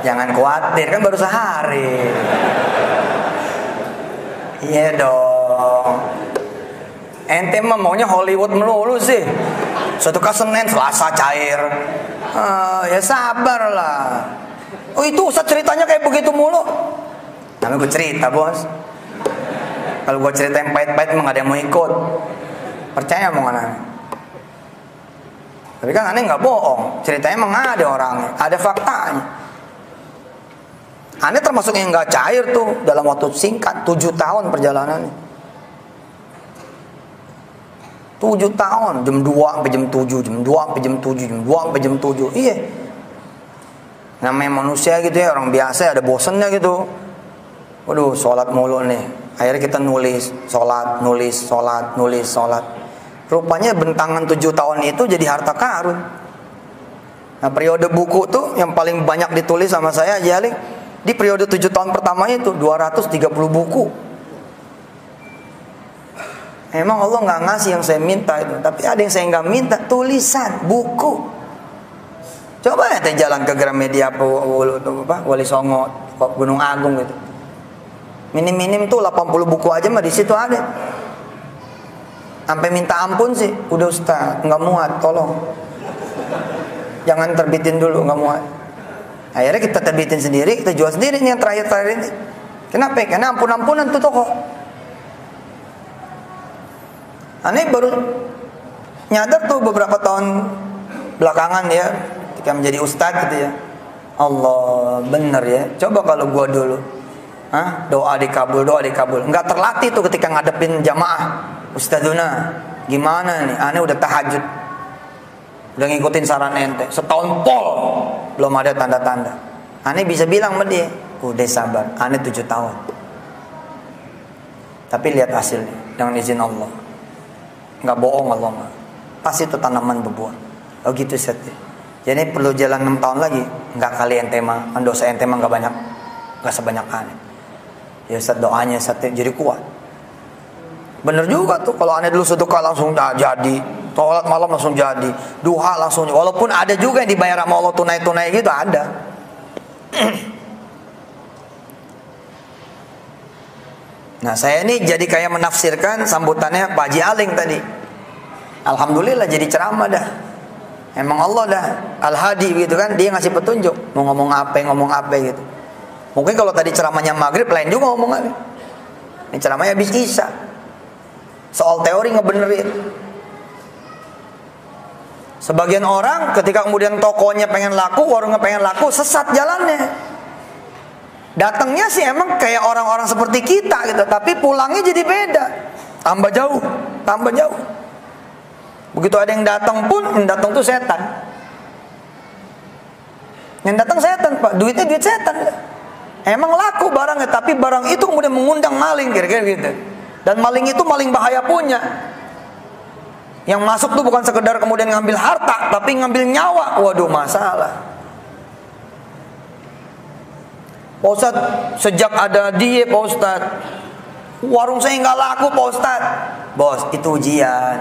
Jangan khawatir, kan baru sehari. Iya dong. Ente mah maunya Hollywood melulu sih. Suatu ke Senin, Selasa cair. Ya sabar lah. Oh itu Ustaz ceritanya kayak begitu mulu. Namanya gue cerita bos. Kalau gue cerita yang pahit-pahit emang gak ada yang mau ikut. Percaya omongan aneh. Tapi kan aneh gak bohong. Ceritanya emang ada orangnya, ada faktanya. Aneh termasuk yang gak cair tuh dalam waktu singkat, 7 tahun perjalanannya. 7 tahun, jam 2 sampai jam 7, jam 2 sampai jam 7, jam 2 sampai jam 7. Iya. Namanya manusia gitu ya, orang biasa ada bosennya gitu. Waduh, sholat mulu nih. Akhirnya kita nulis, sholat, nulis, sholat, nulis, sholat. Rupanya bentangan 7 tahun itu jadi harta karun. Nah periode buku tuh yang paling banyak ditulis sama saya Jalik, di periode 7 tahun pertamanya itu 230 buku. Emang Allah nggak ngasih yang saya minta itu, tapi ada yang saya nggak minta, tulisan, buku. Coba ya jalan ke Gramedia Wali Songo, Gunung Agung gitu. Minim-minim tuh 80 buku aja mah di situ ada. Sampai minta ampun sih, udah Ustaz, nggak muat, tolong. Jangan terbitin dulu, nggak muat. Akhirnya kita terbitin sendiri, kita jual sendiri nih yang terakhir-terakhir ini. Kenapa? Karena ampun-ampunan tuh toko. Aneh baru nyadar tuh beberapa tahun belakangan ya, ketika menjadi ustadz gitu ya. Allah, bener ya. Coba kalau gua dulu, doa dikabul, doa dikabul. Nggak terlatih tuh ketika ngadepin jamaah. Ustadzuna, gimana nih? Aneh udah tahajud, udah ngikutin saran ente. Setahun pol, belum ada tanda-tanda. Aneh bisa bilang sama dia, udah sabar. Aneh 7 tahun. Tapi lihat hasilnya dengan izin Allah. Nggak bohong Allah mah. Pasti itu tanaman berbuah. Oh gitu seti. Jadi perlu jalan 6 tahun lagi. Nggak kali ente mah, dosa ente mah nggak banyak, nggak sebanyak aneh. Ya Ustaz doanya seti jadi kuat. Bener juga tuh kalau aneh dulu sedekah langsung jadi, sholat malam langsung jadi, duha langsung. Walaupun ada juga yang dibayar sama Allah tunai-tunai gitu ada. Nah saya ini jadi kayak menafsirkan sambutannya Pak Haji Aling tadi. Alhamdulillah jadi ceramah dah. Emang Allah dah Al-Hadi gitu kan, dia ngasih petunjuk mau ngomong apa gitu. Mungkin kalau tadi ceramahnya maghrib lain juga ngomongannya. Ini ceramahnya habis isya. Soal teori ngebenerin. Sebagian orang ketika kemudian tokonya pengen laku, warungnya pengen laku, sesat jalannya. Datangnya sih emang kayak orang-orang seperti kita gitu, tapi pulangnya jadi beda. Tambah jauh, tambah jauh. Begitu ada yang datang pun, yang datang tuh setan. Yang datang setan, Pak. Duitnya duit setan. Emang laku barangnya, tapi barang itu kemudian mengundang maling, kira-kira gitu. Dan maling itu maling bahaya punya. Yang masuk tuh bukan sekedar kemudian ngambil harta, tapi ngambil nyawa. Waduh, masalah. Pak Ustadz, sejak ada dia Pak Ustadz, warung saya nggak laku Pak Ustadz. Bos, itu ujian.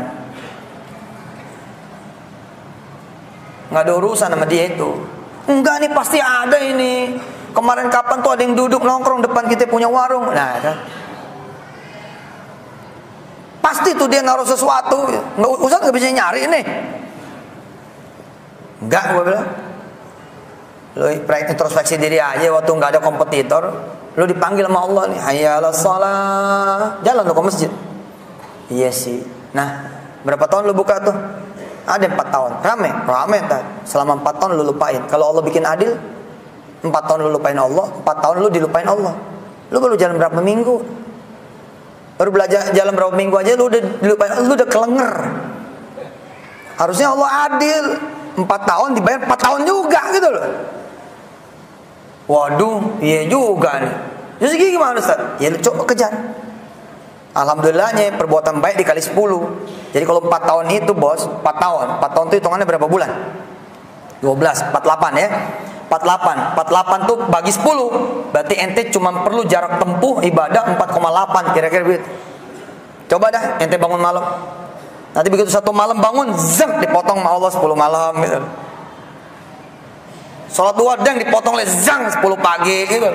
Nggak ada urusan sama dia itu. Enggak nih, pasti ada ini. Kemarin kapan tuh ada yang duduk nongkrong depan kita punya warung. Nah kan, pasti tuh dia naruh sesuatu. Ustadz nggak bisa nyari nih. Enggak, gue bilang. Lu introspeksi diri aja waktu nggak ada kompetitor, lu dipanggil sama Allah nih, hayya 'alas shalah, jalan lu ke masjid. Iya sih. Nah, berapa tahun lu buka tuh? Ada 4 tahun. Rame tak? Selama 4 tahun lu lupain. Kalau Allah bikin adil, 4 tahun lu lupain Allah, 4 tahun lu dilupain Allah. Lu baru jalan berapa minggu? Baru belajar jalan berapa minggu aja lu udah dilupain, lu udah kelenger. Harusnya Allah adil. 4 tahun dibayar 4 tahun juga gitu loh. Waduh, iya juga nih. Rezeki gimana Ustaz? Ya lu coba kejar. Alhamdulillahnya perbuatan baik dikali 10. Jadi kalau 4 tahun itu bos, 4 tahun itu hitungannya berapa bulan? 12, 48 ya. 48 tuh bagi 10. Berarti ente cuma perlu jarak tempuh ibadah 4,8 kira-kira begitu. Coba dah ente bangun malam. Nanti begitu satu malam bangun, zeng dipotong sama Allah 10 malam gitu. Salat duha deng dipotong oleh zang 10 pagi gitu.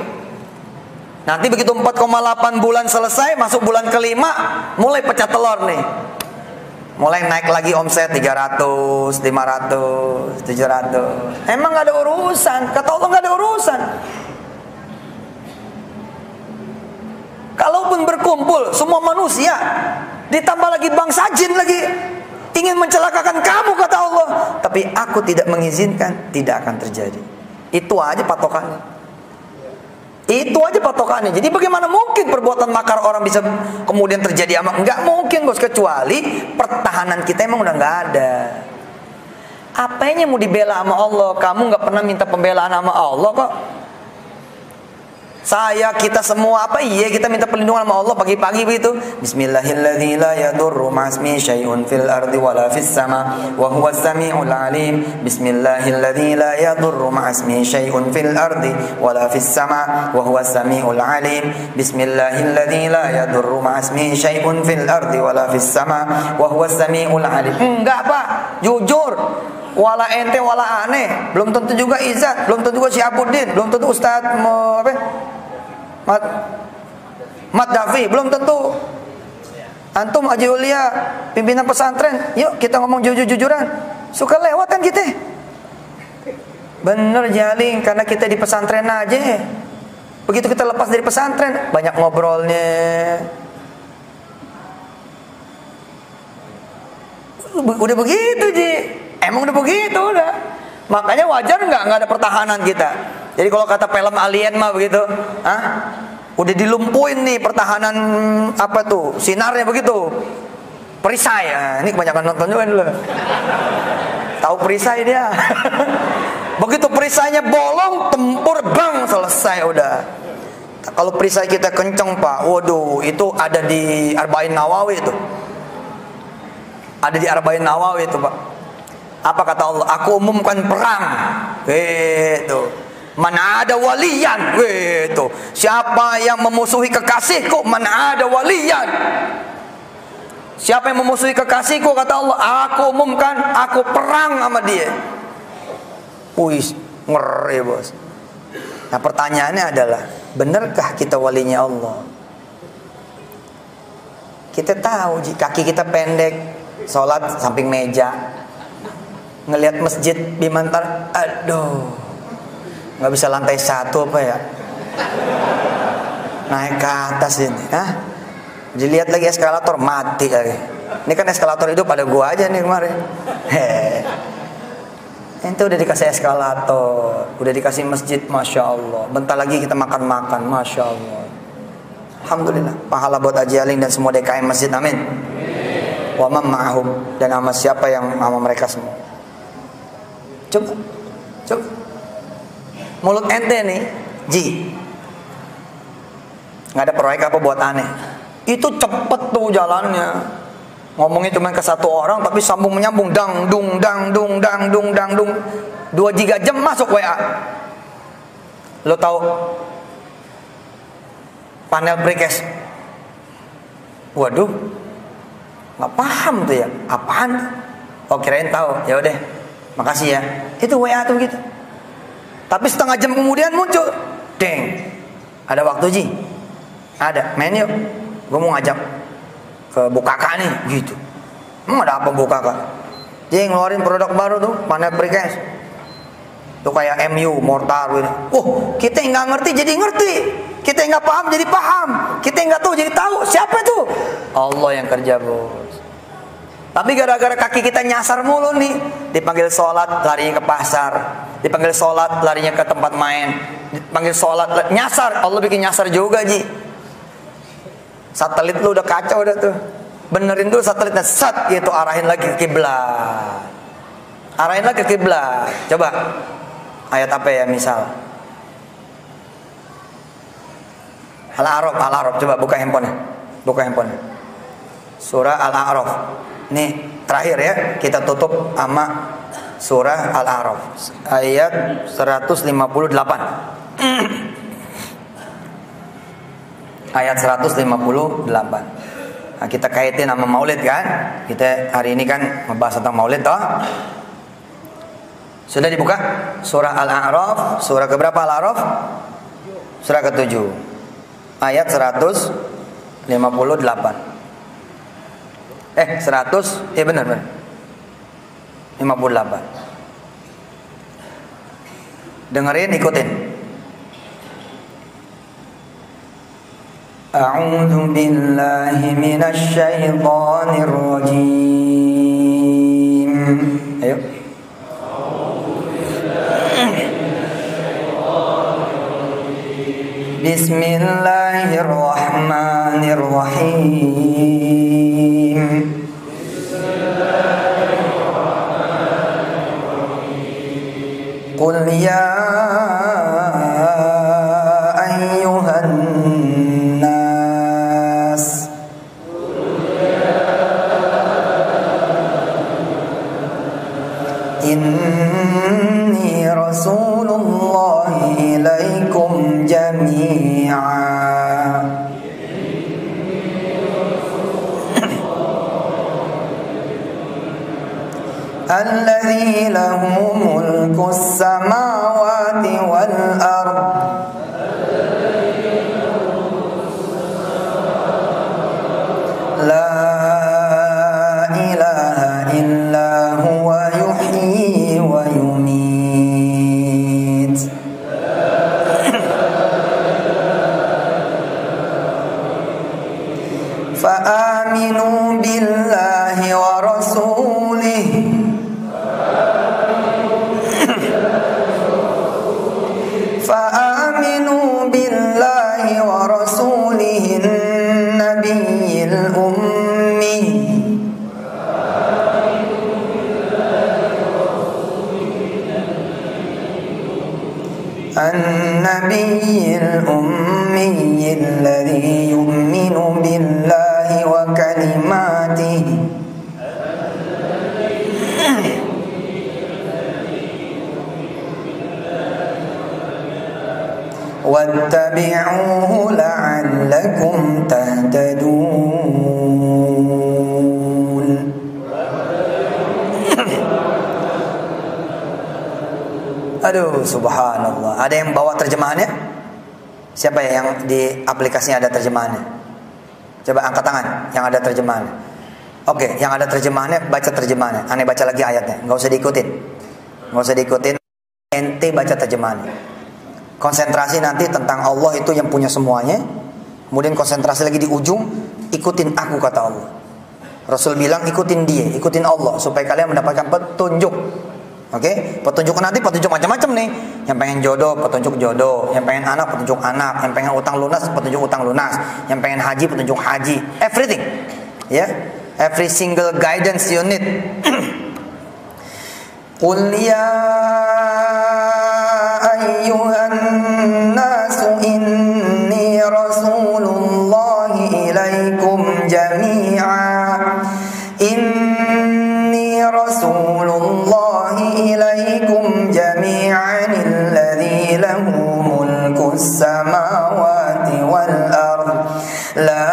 Nanti begitu 4,8 bulan selesai, masuk bulan kelima, mulai pecah telur nih. Mulai naik lagi omset 300, 500, 700. Emang gak ada urusan, kata Allah gak ada urusan. Kalaupun berkumpul semua manusia, ditambah lagi bangsa jin lagi, ingin mencelakakan kamu kata Allah, tapi aku tidak mengizinkan, tidak akan terjadi. Itu aja patokannya. Itu aja patokannya. Jadi bagaimana mungkin perbuatan makar orang bisa kemudian terjadi amal? Enggak mungkin bos, kecuali pertahanan kita emang udah nggak ada. Apanya mau dibela sama Allah? Kamu nggak pernah minta pembelaan sama Allah kok. Saya, kita semua apa iya kita minta perlindungan sama Allah pagi-pagi begitu. Bismillahirrahmanirrahim la yadurru ma'asmi syai'un fil ardi wala fis sama wa huwas samiul alim. Bismillahirrahmanirrahim la yadurru ma'asmi syai'un fil ardi wala fis sama wa huwas samiul alim. Bismillahirrahmanirrahim la yadurru ma'asmi syai'un fil ardi wala fis sama wa huwas samiul alim. Enggak Pak, jujur. Wala ente wala aneh, belum tentu juga Izzat, belum tentu juga Syihabuddin, belum tentu Ustaz Mat Dafi, belum tentu. Antum Haji Ulia, pimpinan pesantren, yuk kita ngomong jujur-jujuran. Suka lewat kan kita? Bener Jaling, karena kita di pesantren aja. Begitu kita lepas dari pesantren, banyak ngobrolnya. Udah begitu Ji. Emang udah begitu udah. Makanya wajar nggak ada pertahanan kita. Jadi kalau kata film Alien mah begitu, udah dilumpuhin nih pertahanan apa tuh sinarnya begitu. Perisai ya. Ini kebanyakan nonton juga dulu. Tahu perisai dia. Begitu perisainya bolong, tempur bang selesai udah. Kalau perisai kita kenceng Pak, waduh itu ada di Arba'in Nawawi itu. Ada di Arba'in Nawawi itu Pak. Apa kata Allah? Aku umumkan perang. Gitu. Mana ada waliyan. Gitu. Siapa yang memusuhi kekasihku? Mana ada waliyan. Siapa yang memusuhi kekasihku? Kata Allah, aku umumkan, aku perang sama dia. Wih, ngeri bos. Nah pertanyaannya adalah, benarkah kita walinya Allah? Kita tahu kaki kita pendek, sholat samping meja. Ngelihat masjid Bimantar, aduh, nggak bisa lantai 1 apa ya? Naik ke atas ini, dilihat lagi eskalator mati lagi. Ini kan eskalator hidup pada gua aja nih kemarin. Ente udah dikasih eskalator, udah dikasih masjid, masya Allah. Bentar lagi kita makan-makan, masya Allah. Alhamdulillah, pahala buat Haji Aling dan semua DKM masjid, amin. Wa man ma'ahum, dan sama siapa yang sama mereka semua. Coba. Mulut ente nih, Ji. Nggak ada proyek apa buat aneh. Itu cepet tuh jalannya. Ngomongnya cuma ke satu orang, tapi sambung menyambung, dang dung. 2 giga jam masuk WA. Lo tahu panel precast? Waduh, nggak paham tuh ya. Apaan? Oh kirain tahu. Ya udah. Makasih ya. Itu WA tuh gitu. Tapi setengah jam kemudian muncul, deng. Ada waktu Ji? Ada. Main yuk. Gue mau ngajak ke Bukaka nih, gitu. Emang ada apa Bukaka? Dia ngeluarin produk baru tuh, panel precast. Tuh kayak MU, mortar gitu. Kita nggak ngerti jadi ngerti. Kita nggak paham jadi paham. Kita nggak tahu jadi tahu. Siapa tuh? Allah yang kerja bos. Tapi gara-gara kaki kita nyasar mulu nih, dipanggil sholat larinya ke pasar, dipanggil sholat larinya ke tempat main, dipanggil sholat nyasar, Allah bikin nyasar juga Ji. Satelit lu udah kacau udah tuh, benerin dulu satelitnya, set gitu arahin lagi ke kiblat, arahin lagi ke kiblat. Coba ayat apa ya misal? Al-A'raf, Al-A'raf. Coba buka handphonenya. Buka handphonenya. Surah Al-A'raf. Ini terakhir ya, kita tutup sama surah Al-A'raf ayat 158. Ayat 158. Nah, kita kaitin sama Maulid kan? Kita hari ini kan membahas tentang Maulid toh. Sudah dibuka? Surah Al-A'raf, surah keberapa Al-A'raf? Surah ke-7. Ayat 158. 100, ya benar. 58. Dengerin, ikutin. A'udzu billahi minasy syaithanir rajim. Ayo. Bismillahirrahmanirrahim. Qul ya ayyuhan nas inni rasulullahi ilaikum jami'a alladzi lahu mulkus samawati wal ard la ilaha illa huwa yuhyi wa yumit fa aminu billahi wa rasulihi فآمنوا بالله ورسوله النبي الأمي الذي يؤمن بالله وكلماته واتبعوه لعلكم تهتدون. Aduh, subhanallah. Ada yang bawa terjemahannya? Siapa ya yang di aplikasinya ada terjemahannya? Coba angkat tangan yang ada terjemahannya. Oke, yang ada terjemahannya baca terjemahannya. Aneh baca lagi ayatnya. Nggak usah diikutin. Nggak usah diikutin. Ente baca terjemahannya. Konsentrasi nanti tentang Allah itu yang punya semuanya. Kemudian konsentrasi lagi di ujung, ikutin aku kata Allah. Rasul bilang ikutin dia, ikutin Allah supaya kalian mendapatkan petunjuk. Oke? Petunjuk nanti petunjuk macam-macam nih. Yang pengen jodoh, petunjuk jodoh. Yang pengen anak, petunjuk anak. Yang pengen utang lunas, petunjuk utang lunas. Yang pengen haji, petunjuk haji. Everything. Ya. Every single guidance you need. Qul ya ayyuhan nasu inni rasulullahi ilaikum jami'a inni rasulullahi ilaikum jami'an alladzi lahu mulkus samawati wal ard la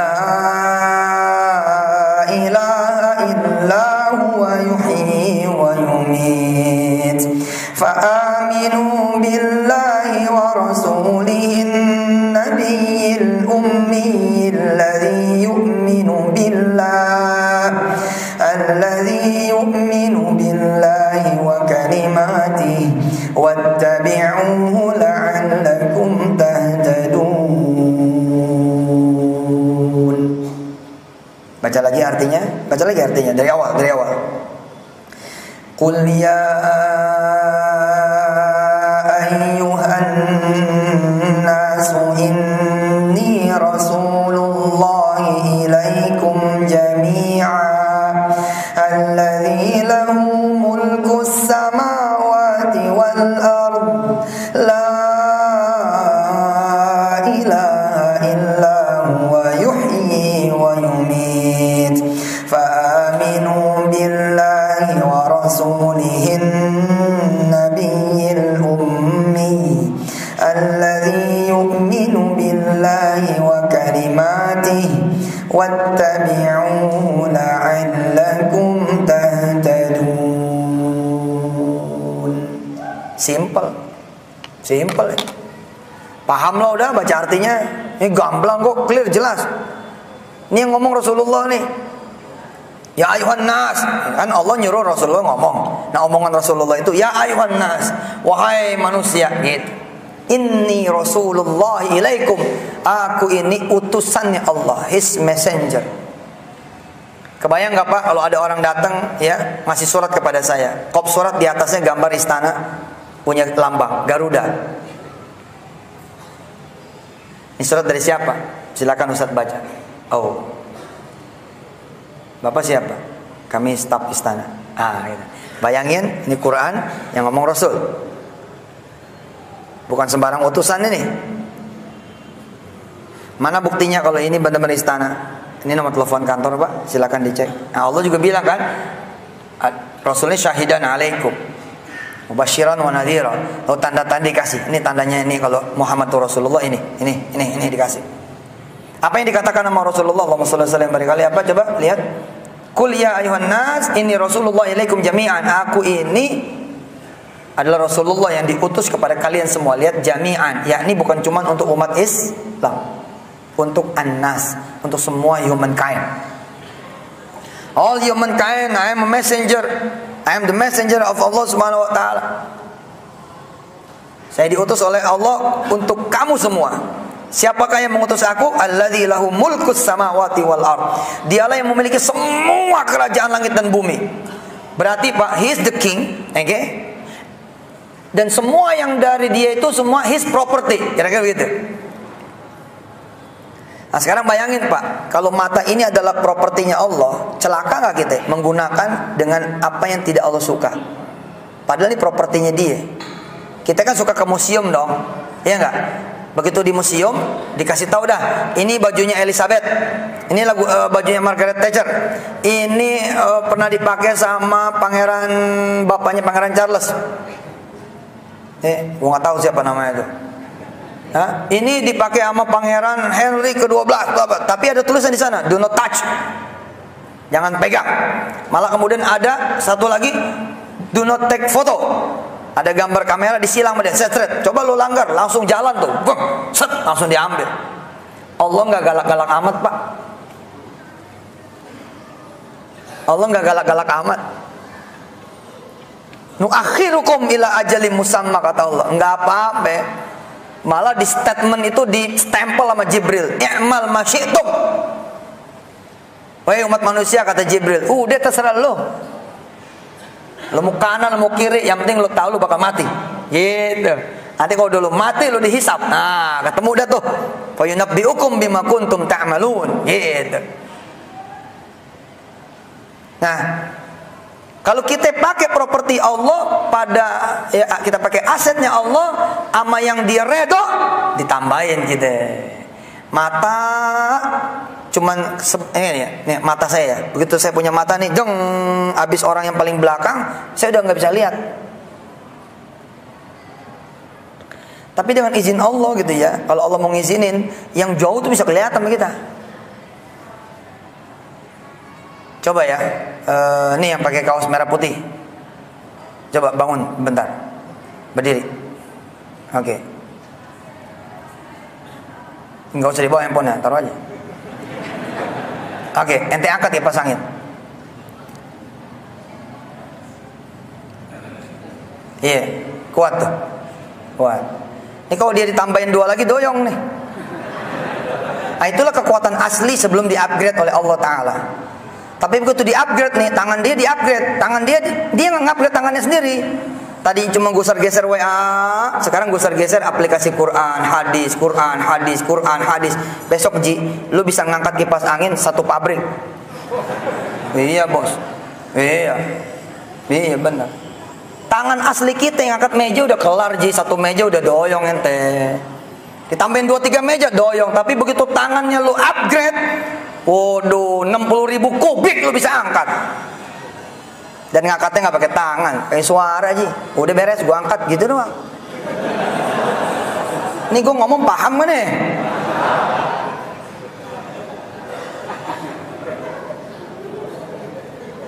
ilaha illa huwa yuhyi wa yumit فآمنوا بالله ورسوله النبي الأمي الذي يؤمن بالله وكلماته واتبعوه لعلكم تهتدون. Baca lagi artinya dari awal. Qul ya ayyuhan nasu inni rasulullahi ilaikum jami'a alladzi lahu mulkus samawati wal ard la ilaha illa Simple. Simple. Paham lah udah baca artinya. Ini gamblang kok, clear, jelas. Ini yang ngomong Rasulullah nih. Ya ayuhan nas. Kan Allah nyuruh Rasulullah ngomong. Nah omongan Rasulullah itu, ya ayuhan nas, wahai manusia, gitu. Inni Rasulullah ilaikum. Aku ini utusannya Allah, His messenger. Kebayang gak Pak kalau ada orang datang ya ngasih surat kepada saya. Kop surat di atasnya gambar istana punya lambang Garuda. Ini surat dari siapa? Silakan Ustaz baca. Oh, Bapak siapa? Kami staf istana. Gitu. Bayangin ini Quran yang ngomong Rasul. Bukan sembarang utusan ini. Mana buktinya kalau ini benar-benar istana? Ini nomor telepon kantor Pak, silakan dicek. Nah, Allah juga bilang kan, Rasulnya syahidan alaikum, mubasyiran wa nadhira. Lalu tanda-tanda dikasih. Ini tandanya ini kalau Muhammad Rasulullah ini dikasih. Apa yang dikatakan sama Rasulullah? Allahumma shalli alaihi wasallam berkali apa? Coba lihat. Qul ya ayuhan nas, inni Rasulullah ilaikum jami'an. Aku ini adalah Rasulullah yang diutus kepada kalian semua. Lihat jami'an, yakni bukan cuma untuk umat Islam, untuk annas, untuk semua humankind. All humankind, I am a messenger. I am the messenger of Allah Subhanahu wa taala. Saya diutus oleh Allah untuk kamu semua. Siapakah yang mengutus aku? Alladzi lahu mulkus samawati wal ard. Dialah yang memiliki semua kerajaan langit dan bumi. Berarti Pak, he is the king, okay? Dan semua yang dari dia itu semua his property. Kira-kira begitu. Nah sekarang bayangin Pak, kalau mata ini adalah propertinya Allah, celaka nggak kita menggunakan dengan apa yang tidak Allah suka? Padahal ini propertinya dia. Kita kan suka ke museum dong, ya nggak? Begitu di museum dikasih tahu dah, ini bajunya Elizabeth, ini bajunya Margaret Thatcher, ini pernah dipakai sama pangeran, bapaknya Pangeran Charles. Gua nggak tahu siapa namanya itu. Ini dipakai sama Pangeran Henry ke-12, tapi ada tulisan di sana, do not touch, jangan pegang. Malah kemudian ada satu lagi, do not take photo. Ada gambar kamera disilang sama dia, set. Coba lu langgar, langsung jalan tuh, set, langsung diambil. Allah nggak galak-galak amat Pak. Allah nggak galak-galak amat. Nuakhirukum ila ajalim musamma, kata Allah. Nggak apa-apa. Malah di statement itu di stempel sama Jibril, i'mal ma syi'tum. Wahai umat manusia, kata Jibril, udah terserah lu. Lu mau kanan, lu mau kiri, yang penting lu tahu lu bakal mati. Gitu. Nanti kalau dulu mati lu dihisap. Nah, ketemu dah tuh. Fa yunabbiukum bima kuntum ta'malun. Gitu. Nah, kalau kita pakai properti Allah pada kita pakai asetnya Allah sama yang dia redho, ditambahin kita. Mata cuman nih mata saya. Begitu saya punya mata nih, jeng, habis orang yang paling belakang, saya udah nggak bisa lihat. Tapi dengan izin Allah gitu ya, kalau Allah mau ngizinin, yang jauh tuh bisa kelihatan sama kita. Coba ya, nih yang pakai kaos merah putih. Coba bangun bentar, berdiri. Oke. Nggak usah dibawa handphone ya, taruh aja. Oke, ente angkat ya, pasangin. Iya, kuat tuh, kuat. Ini kalau dia ditambahin 2 lagi, doyong nih. Nah, itulah kekuatan asli sebelum di-upgrade oleh Allah Ta'ala. Tapi begitu di-upgrade nih, tangan dia di-upgrade. Tangan dia nge-upgrade tangannya sendiri. Tadi cuma gusar-geser WA, sekarang gusar-geser aplikasi Quran, hadis, Quran, hadis, Quran, hadis. Besok Ji, lu bisa ngangkat kipas angin 1 pabrik. Iya bos, iya benar. Tangan asli kita yang angkat meja udah kelar Ji, 1 meja udah doyong ente. Ditambahin 2-3 meja doyong, tapi begitu tangannya lu upgrade, waduh, 60.000 kubik lu bisa angkat. Dan ngangkatnya nggak pakai tangan, pakai suara aja. Udah beres, gua angkat gitu doang. Ini gua ngomong paham kan nih?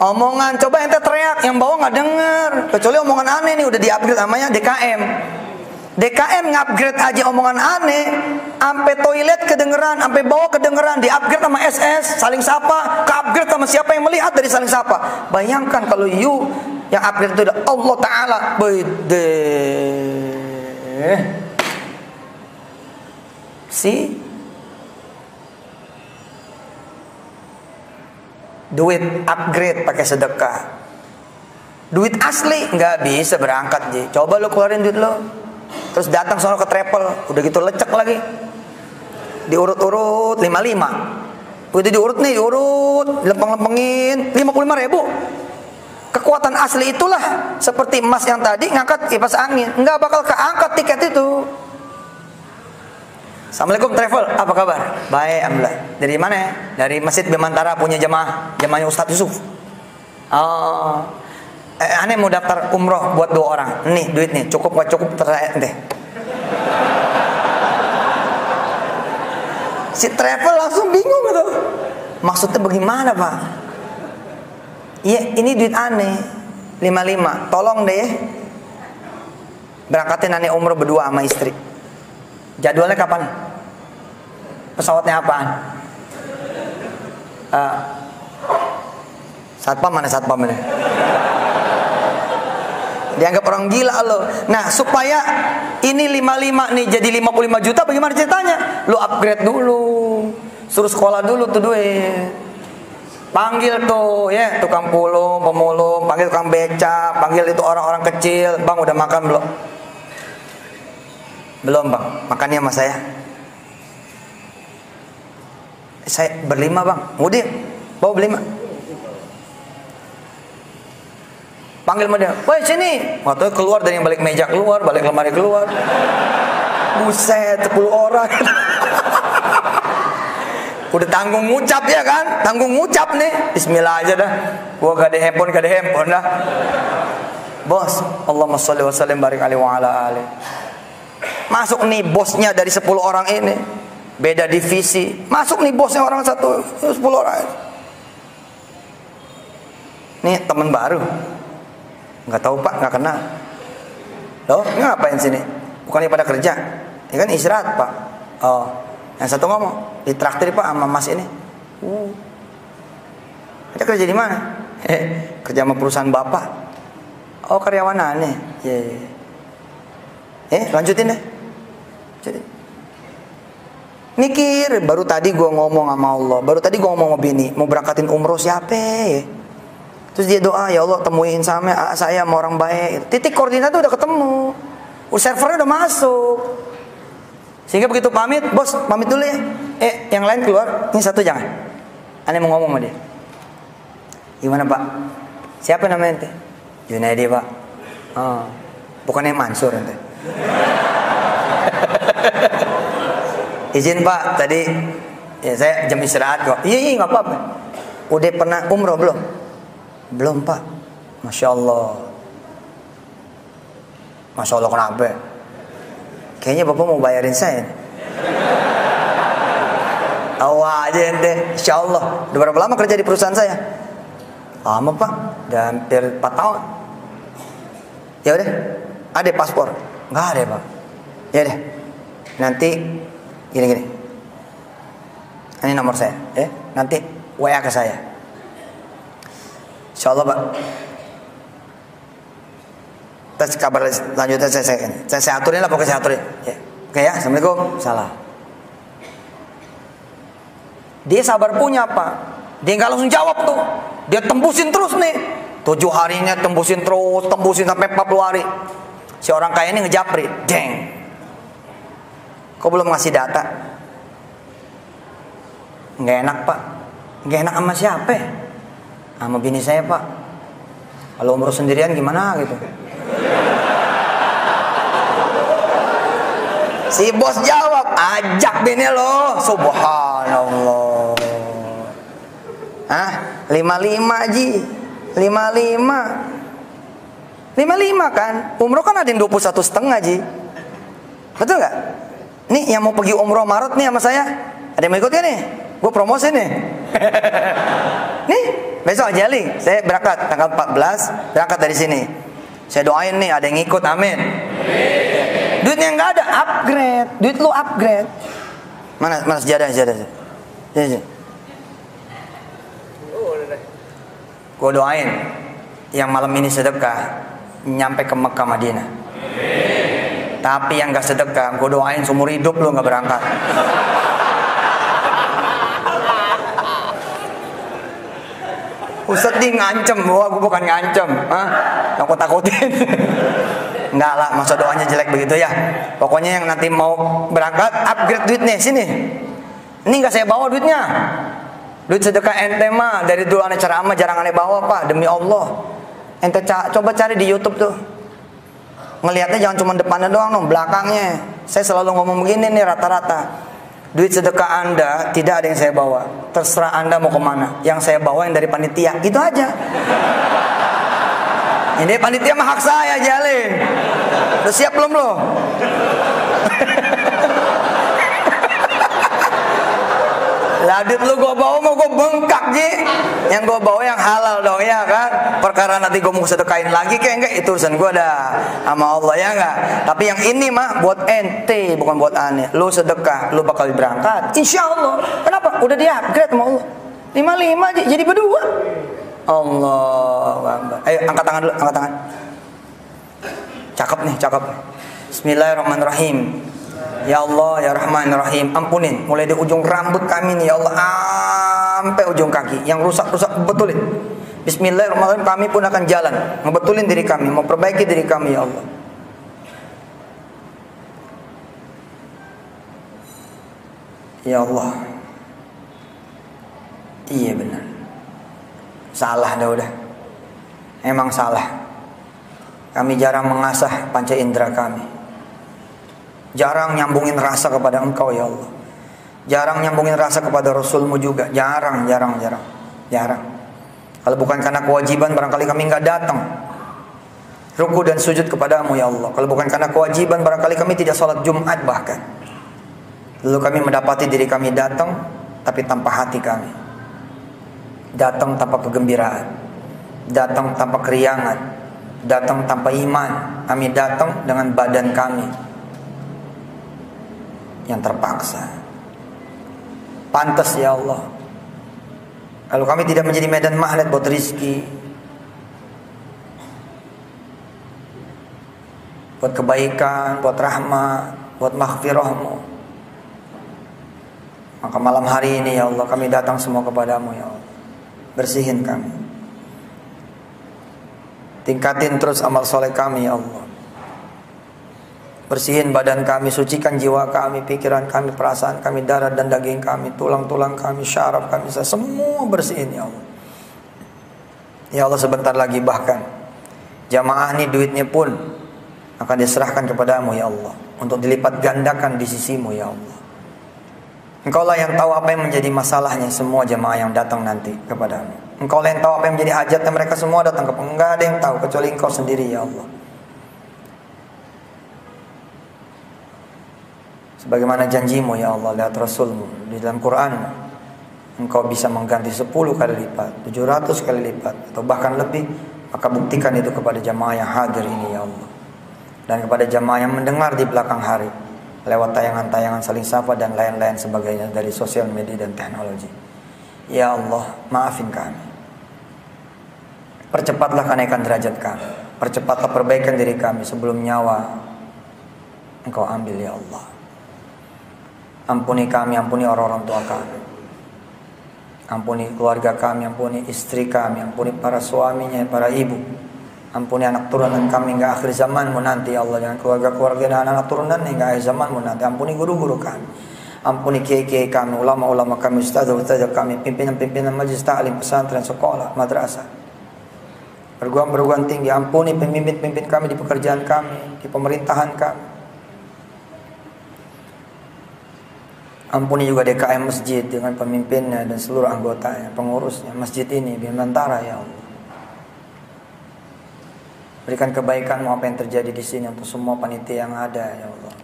Omongan, coba ente teriak, yang bawah nggak denger. Kecuali omongan aneh nih, udah di-upgrade namanya DKM. DKM ngupgrade aja omongan aneh, sampai toilet kedengeran, sampai bawah kedengeran, di-upgrade sama SS, saling sapa, ke-upgrade sama siapa yang melihat dari saling sapa. Bayangkan kalau you yang upgrade itu Allah Ta'ala. Bede. Si duit upgrade pakai sedekah. Duit asli nggak bisa berangkat, Ji. Coba lo keluarin duit lo, terus datang sono ke travel, udah gitu lecek lagi. Diurut-urut 55. Udah diurut nih, diurut, lempeng-lempengin 55.000. Kekuatan asli itulah seperti emas yang tadi ngangkat kipas angin, nggak bakal keangkat tiket itu. Assalamualaikum travel, apa kabar? Baik, alhamdulillah. Dari mana ya? Dari Masjid Bimantara, punya jemaahnya Ustadz Yusuf. Oh, aneh mau daftar umroh buat 2 orang. Nih duitnya, cukup gak cukup terserah deh. Si travel langsung bingung gitu. Maksudnya bagaimana Pak? Iya, ini duit aneh 55. Tolong deh berangkatin aneh umroh berdua sama istri. Jadwalnya kapan? Pesawatnya apaan? Satpam mana satpam ini? Dianggap orang gila lo. Nah, supaya ini 55 nih jadi 55 juta, bagaimana ceritanya? Lu upgrade dulu, suruh sekolah dulu tuh duit. Panggil tuh ya tukang pemulung, panggil tukang beca, panggil itu orang-orang kecil. Bang, udah makan belum? Belum Bang, makannya sama saya. Saya berlima Bang, udah bawa berlima. Panggil sama dia, woi sini. Waktu keluar dari yang balik meja keluar, balik lemari keluar. Buset, 10 orang. Udah tanggung ngucap ya kan, tanggung ngucap nih. Bismillah aja dah. Gua gak ada handphone dah. Bos, Allahumma sholli wa sallim barik alaihi wa ala alihi. Masuk nih bosnya dari 10 orang ini, beda divisi. Masuk nih bosnya orang 10 orang. Nih teman baru, nggak tahu Pak, nggak kenal. Loh, ngapain sini? Bukannya pada kerja? Ini kan istirahat Pak. Oh, yang satu ngomong, ditraktir Pak sama Mas ini. Dia kerja di mana? Kerja sama perusahaan Bapak. Oh, karyawan aneh. Lanjutin deh. Jadi mikir, baru tadi gue ngomong sama Allah, baru tadi gue ngomong sama bini, mau berangkatin umroh siapa ya? Terus dia doa, ya Allah temuin saya sama orang baik. Titik koordinat udah ketemu, servernya udah masuk. Sehingga begitu pamit, bos pamit dulu ya. Yang lain keluar, ini satu jangan. Aneh mau ngomong sama dia. Gimana Pak? Siapa namanya ente? Junaidi Pak. Oh, bukannya Mansur ente. Izin Pak, tadi ya saya jam istirahat kok. Iya nggak apa-apa. Udah pernah umroh belum? Belum Pak. Masya Allah. Masya Allah, kenapa? Kayaknya Bapak mau bayarin saya. Tahu aja ente. Insya Allah. Udah berapa lama kerja di perusahaan saya? Lama Pak. Udah hampir 4 tahun. Ya udah. Ada paspor? Nggak ada Pak. Ya deh. Nanti gini. Ini nomor saya, ya. Nanti WA ke saya. Insyaallah Pak. Terus kabar lanjutnya saya aturin lah, pokoknya saya aturin. Ya. Oke ya, Assalamualaikum. Salah. Dia sabar punya Pak. Dia nggak langsung jawab tuh. Dia tembusin terus nih. 7 harinya tembusin terus, tembusin sampai 40 hari. Si orang kaya ini ngejapri, deng. Kok belum ngasih data? Nggak enak Pak. Nggak enak sama siapa? Sama bini saya Pak. Kalau umroh sendirian gimana gitu. Si bos jawab, ajak bini lo. Subhanallah. 55 Ji. 55 kan. Umroh kan ada yang 21,5 Ji. Betul nggak? Nih yang mau pergi umroh Maret nih sama saya, ada yang mau ikut gak nih? Gue promosi nih. Nih Besok aja Li, saya berangkat tanggal 14, berangkat dari sini. Saya doain nih ada yang ikut, amin. Duitnya nggak ada, upgrade. Duit lu upgrade. Mana sejadah. Gue doain yang malam ini sedekah nyampe ke Mekah Madinah. Tapi yang nggak sedekah, gue doain seumur hidup lu nggak berangkat. Ustadz di ngancem, wah gue bukan ngancem, yang gue takutin. Enggak lah, masa doanya jelek begitu ya. Pokoknya yang nanti mau berangkat, upgrade duitnya sini. Ini nggak saya bawa duitnya. Duit sedekah ente mah dari dulu aneh ceramah jarang aneh bawa pak, demi Allah. Ente coba cari di YouTube tuh. Ngelihatnya jangan cuma depannya doang, no, belakangnya. Saya selalu ngomong begini nih rata-rata. Duit sedekah Anda tidak ada yang saya bawa. Terserah Anda mau kemana. Yang saya bawa yang dari panitia. Gitu aja. Ini panitia mah hak saya jalin. Udah siap belum lo? Lah duit lu gue bawa mau gue bengkak Ji. Yang gue bawa yang halal dong ya kan. Perkara nanti gue mau sedekahin lagi kayak enggak, itu urusan gue dah sama Allah ya enggak. Tapi yang ini mah buat ente bukan buat aneh. Lu sedekah lu bakal berangkat insya Allah. Kenapa? Udah di upgrade sama Allah. 55 Ji, jadi berdua. Allah. Ayo angkat tangan dulu, angkat tangan. Cakep nih. Bismillahirrahmanirrahim. Ya Allah ya Rahman ya Rahim, ampunin mulai di ujung rambut kami nih ya Allah sampai ujung kaki yang rusak-rusak betulin. Bismillahirrahmanirrahim, kami pun akan jalan ngebetulin diri kami, mau perbaiki diri kami ya Allah. Ya Allah. Iya benar. Salah dah udah. Emang salah. Kami jarang mengasah panca indera kami. Jarang nyambungin rasa kepada Engkau ya Allah. Jarang nyambungin rasa kepada Rasulmu juga. Jarang. Kalau bukan karena kewajiban barangkali kami nggak datang ruku dan sujud kepadamu ya Allah. Kalau bukan karena kewajiban barangkali kami tidak sholat Jumat bahkan. Lalu kami mendapati diri kami datang tapi tanpa hati kami. Datang tanpa kegembiraan. Datang tanpa keriangan. Datang tanpa iman. Kami datang dengan badan kami yang terpaksa. Pantas ya Allah. Kalau kami tidak menjadi medan magnet buat rizki, buat kebaikan, buat rahmat, buat maghfirahmu, maka malam hari ini ya Allah kami datang semua kepadamu ya Allah. Bersihin kami. Tingkatin terus amal soleh kami ya Allah. Bersihin badan kami, sucikan jiwa kami, pikiran kami, perasaan kami, darah dan daging kami, tulang-tulang kami, syaraf kami, semua bersihin ya Allah. Ya Allah sebentar lagi bahkan jamaah ini duitnya pun akan diserahkan kepadamu ya Allah, untuk dilipat gandakan di sisimu ya Allah. Engkau lah yang tahu apa yang menjadi masalahnya semua jamaah yang datang nanti kepadamu. Engkau lah yang tahu apa yang menjadi hajatnya mereka semua datang kepadamu. Enggak ada yang tahu kecuali Engkau sendiri ya Allah. Sebagaimana janjimu ya Allah lihat Rasulmu di dalam Quran, Engkau bisa mengganti 10 kali lipat, 700 kali lipat, atau bahkan lebih. Maka buktikan itu kepada jamaah yang hadir ini ya Allah, dan kepada jamaah yang mendengar di belakang hari lewat tayangan-tayangan saling sapa dan lain-lain sebagainya dari sosial media dan teknologi. Ya Allah maafin kami. Percepatlah kenaikan derajat kami. Percepatlah perbaikan diri kami sebelum nyawa Engkau ambil ya Allah. Ampuni kami, ampuni orang-orang tua kami, ampuni keluarga kami, ampuni istri kami, ampuni para suaminya, para ibu, ampuni anak turunan kami hingga akhir zamanmu nanti ya Allah, dengan keluarga-keluarga dan anak turunan hingga akhir zamanmu nanti. Ampuni guru-guru kami, ampuni kiai-kiai kami, ulama-ulama kami, ustazah-ustazah kami, pimpinan-pimpinan majelis ta'lim, pesantren, sekolah, madrasah, perguruan tinggi. Ampuni pemimpin-pemimpin kami di pekerjaan kami, di pemerintahan kami. Ampuni juga DKM masjid dengan pemimpinnya dan seluruh anggotanya, pengurusnya masjid ini di Nusantara ya Allah. Berikan kebaikan-Mu apa yang terjadi di sini untuk semua panitia yang ada ya Allah.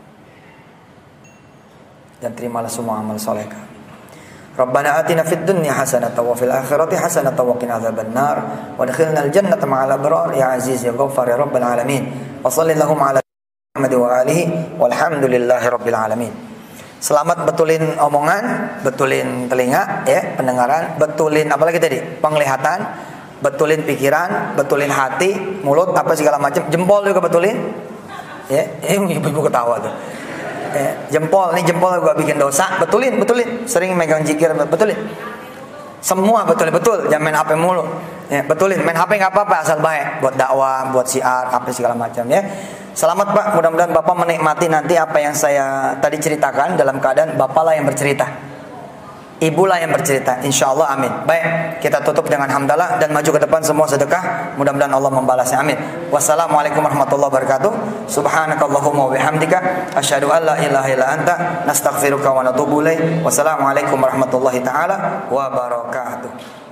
Dan terimalah semua amal soleh kami. Rabbana atina fid dunya hasanatan wa fil akhirati hasanatan wa qina adzabannar wa adkhilnal jannata ma'al abrar ya aziz ya ghaffar ya rabbal alamin. Wa shallallahu ala Muhammad wa alihi walhamdulillahi rabbil alamin. Selamat betulin omongan, betulin telinga ya, pendengaran, betulin apalagi tadi? Penglihatan, betulin pikiran, betulin hati, mulut apa segala macam, jempol juga betulin. Ya, ibu-ibu ketawa tuh. Jempol gua bikin dosa, betulin. Sering megang jikir, betulin. Semua betul, jangan main HP mulu. Ya, betulin, main HP nggak apa-apa asal baik, buat dakwah, buat syiar, apa segala macam ya. Selamat Pak, mudah-mudahan Bapak menikmati nanti apa yang saya tadi ceritakan dalam keadaan Bapak lah yang bercerita. Ibulah yang bercerita, insyaallah amin. Baik, kita tutup dengan hamdalah dan maju ke depan semua sedekah. Mudah-mudahan Allah membalasnya, amin. Wassalamualaikum warahmatullahi wabarakatuh. Subhanakallahumma wa bihamdika asyhadu an la ilaha illa anta nastaghfiruka wa natubu ilaik. Wassalamualaikum warahmatullahi taala wabarakatuh.